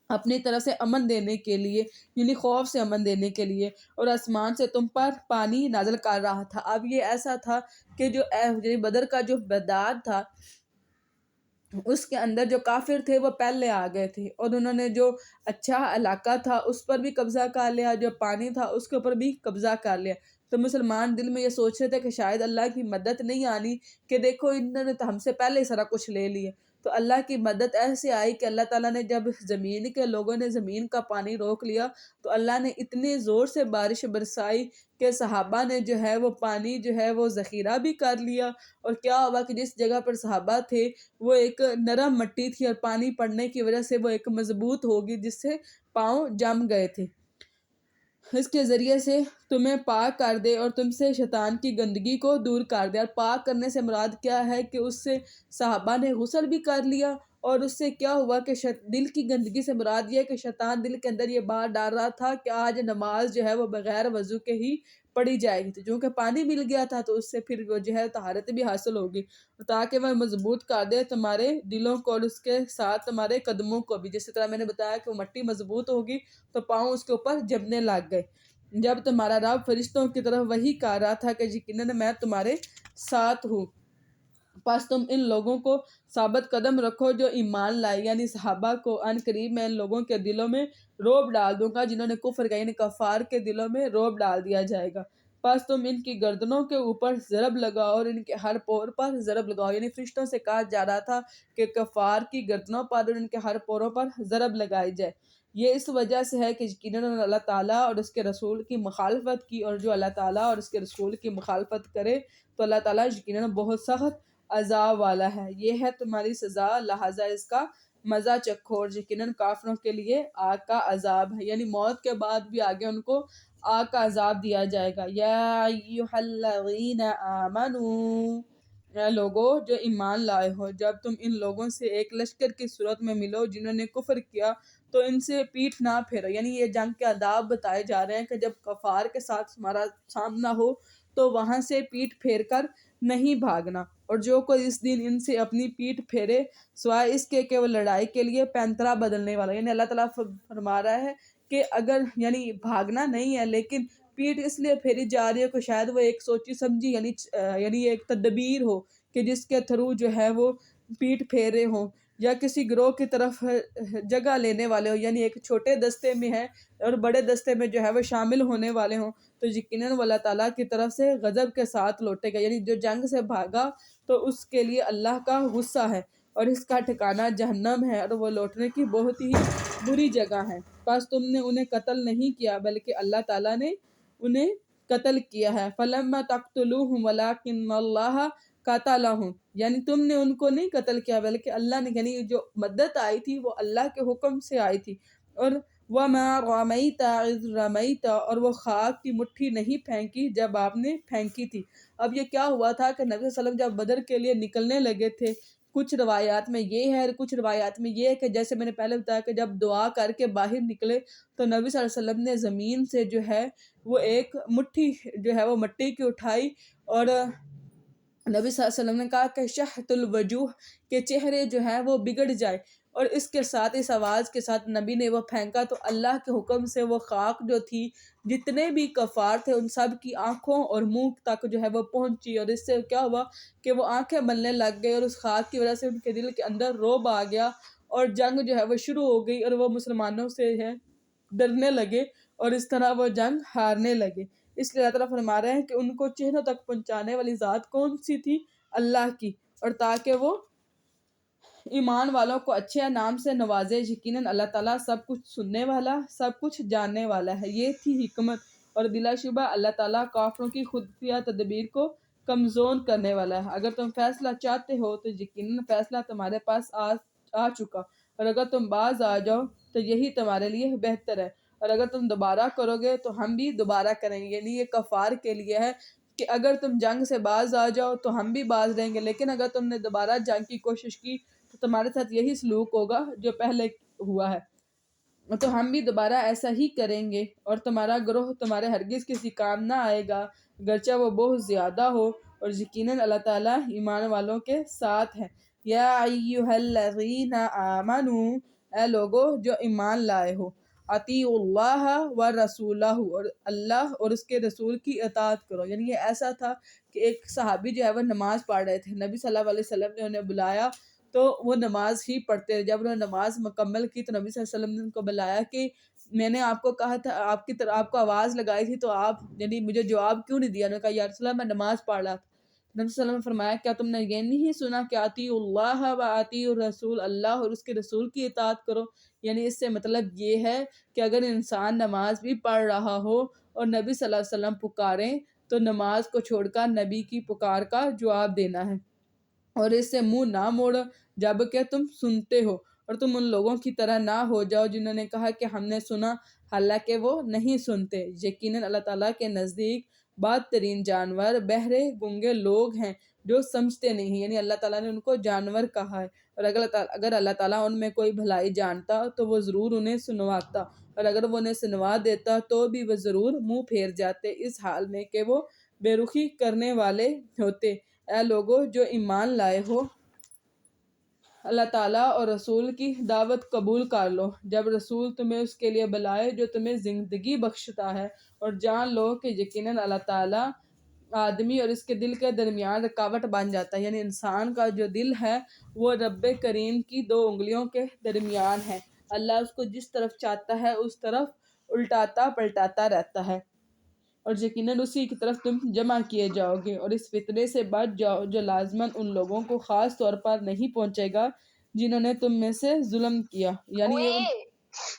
اپنی طرف سے امن دینے کے لیے، یعنی خوف سے امن دینے کے لیے، اور آسمان سے تم پر پانی نازل کر رہا تھا۔ اب یہ ایسا تھا کہ جو یعنی بدر کا جو میدان تھا اس کے اندر جو کافر تھے وہ پہلے آ گئے تھے، اور انہوں نے جو اچھا علاقہ تھا اس پر بھی قبضہ کر لیا، جو پانی تھا اس کے اوپر بھی قبضہ کر لیا، تو مسلمان دل میں یہ سوچ رہے تھے کہ شاید اللہ کی مدد نہیں آنی، کہ دیکھو انہوں نے تو ہم سے پہلے سارا کچھ لے لیا، تو اللہ کی مدد ایسے آئی کہ اللہ تعالیٰ نے جب زمین کے لوگوں نے زمین کا پانی روک لیا تو اللہ نے اتنے زور سے بارش برسائی کہ صحابہ نے جو ہے وہ پانی جو ہے وہ ذخیرہ بھی کر لیا، اور کیا ہوا کہ جس جگہ پر صحابہ تھے وہ ایک نرم مٹی تھی اور پانی پڑنے کی وجہ سے وہ ایک مضبوط ہوگی جس سے پاؤں جم گئے تھے، اس کے ذریعے سے تمہیں پاک کر دے اور تم سے شیطان کی گندگی کو دور کر دے، اور پاک کرنے سے مراد کیا ہے کہ اس سے صحابہ نے غسل بھی کر لیا، اور اس سے کیا ہوا کہ دل کی گندگی سے مراد یہ کہ شیطان دل کے اندر یہ بات ڈال رہا تھا کہ آج نماز جو ہے وہ بغیر وضو کے ہی پڑھی جائے گی، تو چونکہ پانی مل گیا تھا تو اس سے پھر وہ جو ہے طہارت بھی حاصل ہوگی، تاکہ وہ مضبوط کر دے تمہارے دلوں کو اور اس کے ساتھ تمہارے قدموں کو بھی، جس طرح میں نے بتایا کہ وہ مٹی مضبوط ہوگی تو پاؤں اس کے اوپر جمنے لگ گئے، جب تمہارا رب فرشتوں کی طرف وحی کر رہا تھا کہ یقیناً میں تمہارے ساتھ ہوں، پس تم ان لوگوں کو ثابت قدم رکھو جو ایمان لائے، یعنی صحابہ کو، ان قریب میں ان لوگوں کے دلوں میں روب ڈال دوں گا جنہوں نے کفر کیا، یعنی کفار کے دلوں میں روب ڈال دیا جائے گا، پس تم ان کی گردنوں کے اوپر ضرب لگاؤ اور ان کے ہر پور پر ضرب لگاؤ، یعنی فرشتوں سے کہا جا رہا تھا کہ کفار کی گردنوں پر اور ان کے ہر پوروں پر ضرب لگائی جائے، یہ اس وجہ سے ہے کہ یقیناً انہوں نے اللہ تعالیٰ اور اس کے رسول کی مخالفت کی، اور جو اللہ تعالیٰ اور اس کے رسول کی مخالفت کرے تو اللہ تعالیٰ یقیناً بہت سخت عذاب والا ہے۔ یہ ہے تمہاری سزا، لہٰذا اس کا مزہ چکھو، اور یقیناً کافروں کے لیے آگ کا عذاب ہے، یعنی موت کے بعد بھی آگے ان کو آگ کا عذاب دیا جائے گا۔ یا ایھا الذین آمنوا، اے لوگو جو ایمان لائے ہو، جب تم ان لوگوں سے ایک لشکر کی صورت میں ملو جنہوں نے کفر کیا تو ان سے پیٹھ نہ پھیرو، یعنی یہ جنگ کے آداب بتائے جا رہے ہیں کہ جب کفار کے ساتھ تمہارا سامنا ہو تو وہاں سے پیٹھ پھیر کر نہیں بھاگنا، اور جو کوئی اس دن ان سے اپنی پیٹھ پھیرے سوائے اس کے کہ وہ لڑائی کے لیے پینترا بدلنے والا، یعنی اللہ تعالیٰ فرما رہا ہے کہ اگر یعنی بھاگنا نہیں ہے لیکن پیٹھ اس لیے پھیری جا رہی ہے کہ شاید وہ ایک سوچی سمجھی یعنی ایک تدبیر ہو کہ جس کے تھرو جو ہے وہ پیٹھ پھیرے ہوں، یا کسی گروہ کی طرف جگہ لینے والے ہوں، یعنی ایک چھوٹے دستے میں ہے اور بڑے دستے میں جو ہے وہ شامل ہونے والے ہوں، تو یقیناً وہ اللہ تعالیٰ کی طرف سے غضب کے ساتھ لوٹے گا، یعنی جو جنگ سے بھاگا تو اس کے لیے اللہ کا غصہ ہے اور اس کا ٹھکانہ جہنم ہے، اور وہ لوٹنے کی بہت ہی بری جگہ ہے۔ بس تم نے انہیں قتل نہیں کیا بلکہ اللہ تعالیٰ نے انہیں قتل کیا ہے۔ فَلَمَّا تَقْتُلُوهُمْ وَلَٰكِنَّ اللَّهَ قَتَلَهُمْ، یعنی تم نے ان کو نہیں قتل کیا بلکہ اللہ نے، یعنی جو مدد آئی تھی وہ اللہ کے حکم سے آئی تھی، اور وَمَا رَمَيْتَ إِذْ رَمَيْتَ، اور وہ خاک کی مٹھی نہیں پھینکی جب آپ نے پھینکی تھی۔ اب یہ کیا ہوا تھا کہ نبی صلی اللہ علیہ وسلم جب بدر کے لیے نکلنے لگے تھے، کچھ روایات میں یہ ہے اور کچھ روایات میں یہ ہے کہ جیسے میں نے پہلے بتایا کہ جب دعا کر کے باہر نکلے تو نبی صلی اللہ علیہ وسلم نے زمین سے جو ہے وہ ایک مٹھی جو ہے وہ مٹی کی اٹھائی، اور نبی صلی اللہ علیہ وسلم نے کہا کہ شحت الوجوہ، کے چہرے جو ہیں وہ بگڑ جائے، اور اس کے ساتھ اس آواز کے ساتھ نبی نے وہ پھینکا تو اللہ کے حکم سے وہ خاک جو تھی جتنے بھی کفار تھے ان سب کی آنکھوں اور منہ تک جو ہے وہ پہنچی، اور اس سے کیا ہوا کہ وہ آنکھیں ملنے لگ گئی، اور اس خاک کی وجہ سے ان کے دل کے اندر رعب آ گیا، اور جنگ جو ہے وہ شروع ہو گئی، اور وہ مسلمانوں سے ہے ڈرنے لگے، اور اس طرح وہ جنگ ہارنے لگے۔ اس لیے اللہ تعالیٰ فرما رہے ہیں کہ ان کو چہروں تک پہنچانے والی ذات کون سی تھی؟ اللہ کی، اور تاکہ وہ ایمان والوں کو اچھے انعام سے نوازے، یقیناً اللہ تعالیٰ سب کچھ سننے والا، سب کچھ جاننے والا ہے۔ یہ تھی حکمت، اور بلا شبہ اللہ تعالیٰ کافروں کی خفیہ تدبیر کو کمزور کرنے والا ہے۔ اگر تم فیصلہ چاہتے ہو تو یقیناً فیصلہ تمہارے پاس آ چکا، اور اگر تم باز آ جاؤ تو یہی تمہارے لیے بہتر ہے، اور اگر تم دوبارہ کرو گے تو ہم بھی دوبارہ کریں گے، یعنی یہ کفار کے لیے ہے کہ اگر تم جنگ سے باز آ جاؤ تو ہم بھی باز رہیں گے، لیکن اگر تم نے دوبارہ جنگ کی کوشش کی تو تمہارے ساتھ یہی سلوک ہوگا جو پہلے ہوا ہے، تو ہم بھی دوبارہ ایسا ہی کریں گے، اور تمہارا گروہ تمہارے ہرگز کسی کام نہ آئے گا گرچہ وہ بہت زیادہ ہو، اور یقیناً اللہ تعالیٰ ایمان والوں کے ساتھ ہے۔ یا ایھا الذین آمنوا، اے لوگو جو ایمان لائے ہو، اطیعوا اللہ و رسولہ، اور اللہ اور اس کے رسول کی اطاعت کرو، یعنی یہ ایسا تھا کہ ایک صحابی جو ہے وہ نماز پڑھ رہے تھے، نبی صلی اللہ علیہ وسلم نے انہیں بلایا تو وہ نماز ہی پڑھتے تھے، جب انہوں نے نماز مکمل کی تو نبی صلی اللہ علیہ وسلم نے ان کو بلایا کہ میں نے آپ کو کہا تھا، آپ کی طرح آپ کو آواز لگائی تھی تو آپ یعنی مجھے جواب کیوں نہیں دیا؟ انہوں نے کہا یا رسول اللہ میں نماز پڑھ رہا تھا۔ نبی صلی اللہ علیہ وسلم نے فرمایا کیا تم نے یہ نہیں سنا کہ اطیعوا اللہ و اطیعوا الرسول، اللہ اور اس کے رسول کی اطاعت کرو، یعنی اس سے مطلب یہ ہے کہ اگر انسان نماز بھی پڑھ رہا ہو اور نبی صلی اللہ علیہ وسلم پکاریں تو نماز کو چھوڑ کر نبی کی پکار کا جواب دینا ہے، اور اس سے منہ نہ موڑو جب کہ تم سنتے ہو، اور تم ان لوگوں کی طرح نہ ہو جاؤ جنہوں نے کہا کہ ہم نے سنا حالانکہ وہ نہیں سنتے۔ یقیناً اللہ تعالیٰ کے نزدیک بدترین جانور بہرے گونگے لوگ ہیں جو سمجھتے نہیں ہیں، یعنی اللہ تعالیٰ نے ان کو جانور کہا ہے، اور اگر اللہ تعالیٰ ان میں کوئی بھلائی جانتا تو وہ ضرور انہیں سنواتا، اور اگر وہ انہیں سنوا دیتا تو بھی وہ ضرور منہ پھیر جاتے، اس حال میں کہ وہ بے رخی کرنے والے ہوتے۔ اے لوگو جو ایمان لائے ہو، اللہ تعالیٰ اور رسول کی دعوت قبول کر لو جب رسول تمہیں اس کے لیے بلائے جو تمہیں زندگی بخشتا ہے، اور جان لو کہ یقیناً اللہ تعالیٰ آدمی اور اس کے دل کے درمیان رکاوٹ بن جاتا ہے، یعنی انسان کا جو دل ہے وہ رب کریم کی دو انگلیوں کے درمیان ہے، اللہ اس کو جس طرف چاہتا ہے اس طرف الٹاتا پلٹاتا رہتا ہے، اور یقیناً اسی کی طرف تم جمع کیے جاؤ گے، اور اس فتنے سے بچ جاؤ جو لازماً ان لوگوں کو خاص طور پر نہیں پہنچے گا جنہوں نے تم میں سے ظلم کیا، یعنی یہ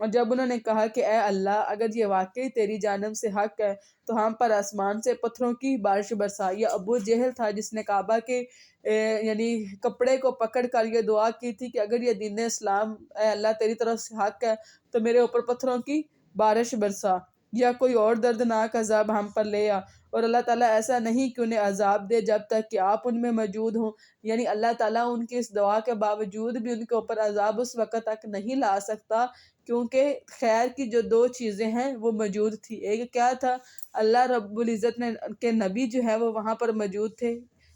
اور جب انہوں نے کہا کہ اے اللہ اگر یہ واقعی تیری جانب سے حق ہے تو ہم پر آسمان سے پتھروں کی بارش برسا۔ یہ ابو جہل تھا جس نے کعبہ کے یعنی کپڑے کو پکڑ کر یہ دعا کی تھی کہ اگر یہ دین اسلام اے اللہ تیری طرف سے حق ہے تو میرے اوپر پتھروں کی بارش برسا یا کوئی اور دردناک عذاب ہم پر لے آ۔ اور اللہ تعالیٰ ایسا نہیں کہ انہیں عذاب دے جب تک کہ آپ ان میں موجود ہوں، یعنی اللہ تعالیٰ ان کی اس دعا کے باوجود بھی ان کے اوپر عذاب اس وقت تک نہیں لا سکتا، کیونکہ خیر کی جو دو چیزیں ہیں وہ موجود تھی۔ ایک کیا تھا؟ اللہ رب العزت نے کے نبی جو ہے وہ وہاں پر موجود تھے،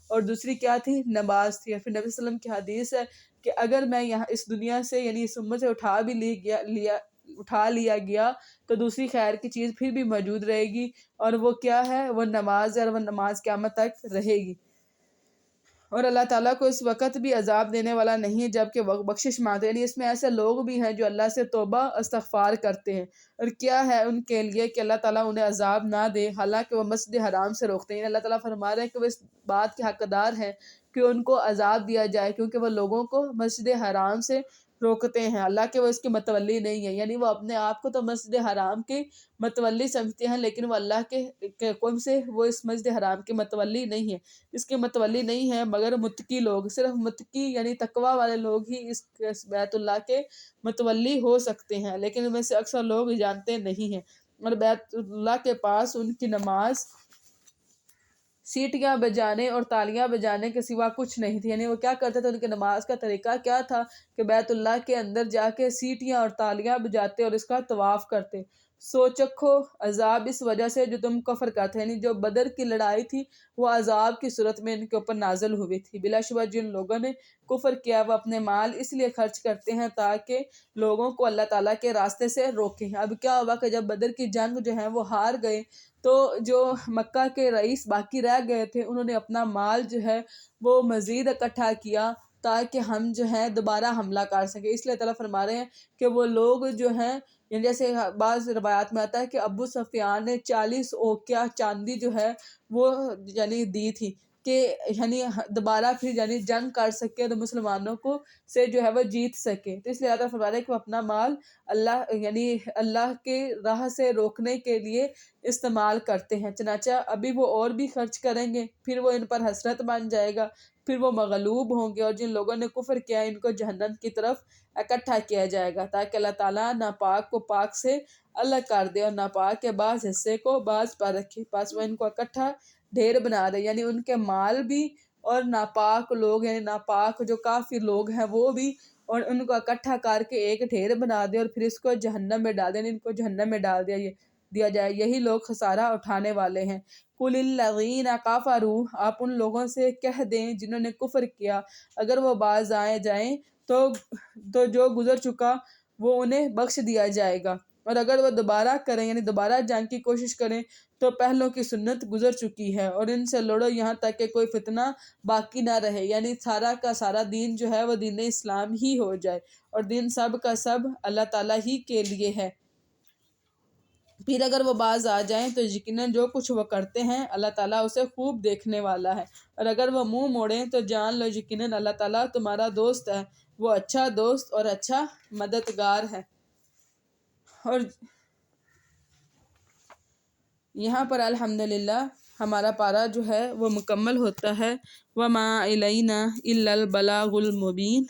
اور دوسری کیا تھی؟ نماز تھی۔ اور پھر نبی صلی اللہ علیہ وسلم کی حدیث ہے کہ اگر میں یہاں اس دنیا سے یعنی اس امت سے اٹھا لیا گیا تو دوسری خیر کی چیز پھر بھی موجود رہے گی، اور وہ کیا ہے؟ وہ نماز ہے، اور وہ نماز قیامت تک رہے گی۔ اور اللہ تعالیٰ کو اس وقت بھی عذاب دینے والا نہیں ہے جبکہ وہ بخشش مانگتے ہیں، یعنی اس میں ایسے لوگ بھی ہیں جو اللہ سے توبہ استغفار کرتے ہیں، اور کیا ہے ان کے لیے کہ اللہ تعالیٰ انہیں عذاب نہ دے حالانکہ وہ مسجد حرام سے روکتے ہیں۔ اللہ تعالیٰ فرما رہے ہیں کہ وہ اس بات کے حقدار ہیں کہ ان کو عذاب دیا جائے کیونکہ وہ لوگوں کو مسجد حرام سے روکتے ہیں، اللہ کے وہ اس کے متولی نہیں ہیں، یعنی وہ اپنے آپ کو تو مسجد حرام کے متولی سمجھتے ہیں لیکن وہ اللہ کے حکم سے وہ اس مسجد حرام کے متولی نہیں ہے۔ اس کے متولی نہیں ہیں مگر متقی لوگ، صرف متقی یعنی تقوی والے لوگ ہی اس بیت اللہ کے متولی ہو سکتے ہیں، لیکن ان میں سے اکثر لوگ جانتے نہیں ہیں۔ اور بیت اللہ کے پاس ان کی نماز سیٹیاں بجانے اور تالیاں بجانے کے سوا کچھ نہیں تھی، یعنی وہ کیا کرتے تھے؟ ان کے نماز کا طریقہ کیا تھا کہ بیت اللہ کے اندر جا کے سیٹیاں اور تالیاں بجاتے اور اس کا طواف کرتے۔ سو چکھو عذاب اس وجہ سے جو تم کفر کرتے، یعنی جو بدر کی لڑائی تھی وہ عذاب کی صورت میں ان کے اوپر نازل ہوئی تھی۔ بلا شبہ جن لوگوں نے کفر کیا وہ اپنے مال اس لیے خرچ کرتے ہیں تاکہ لوگوں کو اللہ تعالیٰ کے راستے سے روکیں۔ اب کیا ہوا کہ جب بدر کی جنگ جو ہے وہ ہار گئے تو جو مکہ کے رئیس باقی رہ گئے تھے انہوں نے اپنا مال جو ہے وہ مزید اکٹھا کیا تاکہ ہم جو ہے دوبارہ حملہ کر سکیں۔ اس لیے تعالیٰ فرما رہے ہیں کہ وہ لوگ جو ہیں، یعنی جیسے بعض روایات میں آتا ہے کہ ابو سفیان نے 40 اوقیہ چاندی جو ہے وہ یعنی دی تھی کہ یعنی دوبارہ پھر یعنی جنگ کر سکے تو مسلمانوں کو سے جو ہے وہ جیت سکے۔ تو اس لیے اللہ فرما رہے ہیں کہ وہ اپنا مال اللہ یعنی اللہ کے راہ سے روکنے کے لیے استعمال کرتے ہیں، چنانچہ ابھی وہ اور بھی خرچ کریں گے، پھر وہ ان پر حسرت بن جائے گا، پھر وہ مغلوب ہوں گے، اور جن لوگوں نے کفر کیا ان کو جہنم کی طرف اکٹھا کیا جائے گا تاکہ اللہ تعالیٰ ناپاک کو پاک سے الگ کر دے اور ناپاک کے بعض حصے کو بعض پر رکھے، پس وہ ان کو اکٹھا ڈھیر بنا دے، یعنی ان کے مال بھی اور ناپاک لوگ یعنی ناپاک جو کافر لوگ ہیں وہ بھی، اور ان کو اکٹھا کر کے ایک ڈھیر بنا دے اور پھر اس کو جہنم میں ڈال دے، یعنی ان کو جہنم میں ڈال دیا جائے، یہی لوگ خسارہ اٹھانے والے ہیں۔ قُلِ الَّذِينَ كَفَرُوا آپ ان لوگوں سے کہہ دیں جنہوں نے کفر کیا اگر وہ باز آئے جائیں تو جو گزر چکا وہ انہیں بخش دیا جائے گا، اور اگر وہ دوبارہ کریں یعنی دوبارہ جنگ کی کوشش کریں تو پہلوں کی سنت گزر چکی ہے، اور ان سے لڑو یہاں تک کہ کوئی فتنہ باقی نہ رہے، یعنی سارا کا سارا دین جو ہے وہ دین اسلام ہی ہو جائے، اور دین سب کا سب اللہ تعالیٰ ہی کے لیے ہے۔ پھر اگر وہ باز آ جائیں تو یقیناً جو کچھ وہ کرتے ہیں اللہ تعالیٰ اسے خوب دیکھنے والا ہے، اور اگر وہ منہ موڑیں تو جان لو یقیناً اللہ تعالیٰ تمہارا دوست ہے، وہ اچھا دوست اور اچھا مددگار ہے۔ اور یہاں پر الحمدللہ ہمارا پارہ جو ہے وہ مکمل ہوتا ہے۔ وَمَا إِلَيْنَا إِلَّا الْبَلَاغُ الْمُبِينُ۔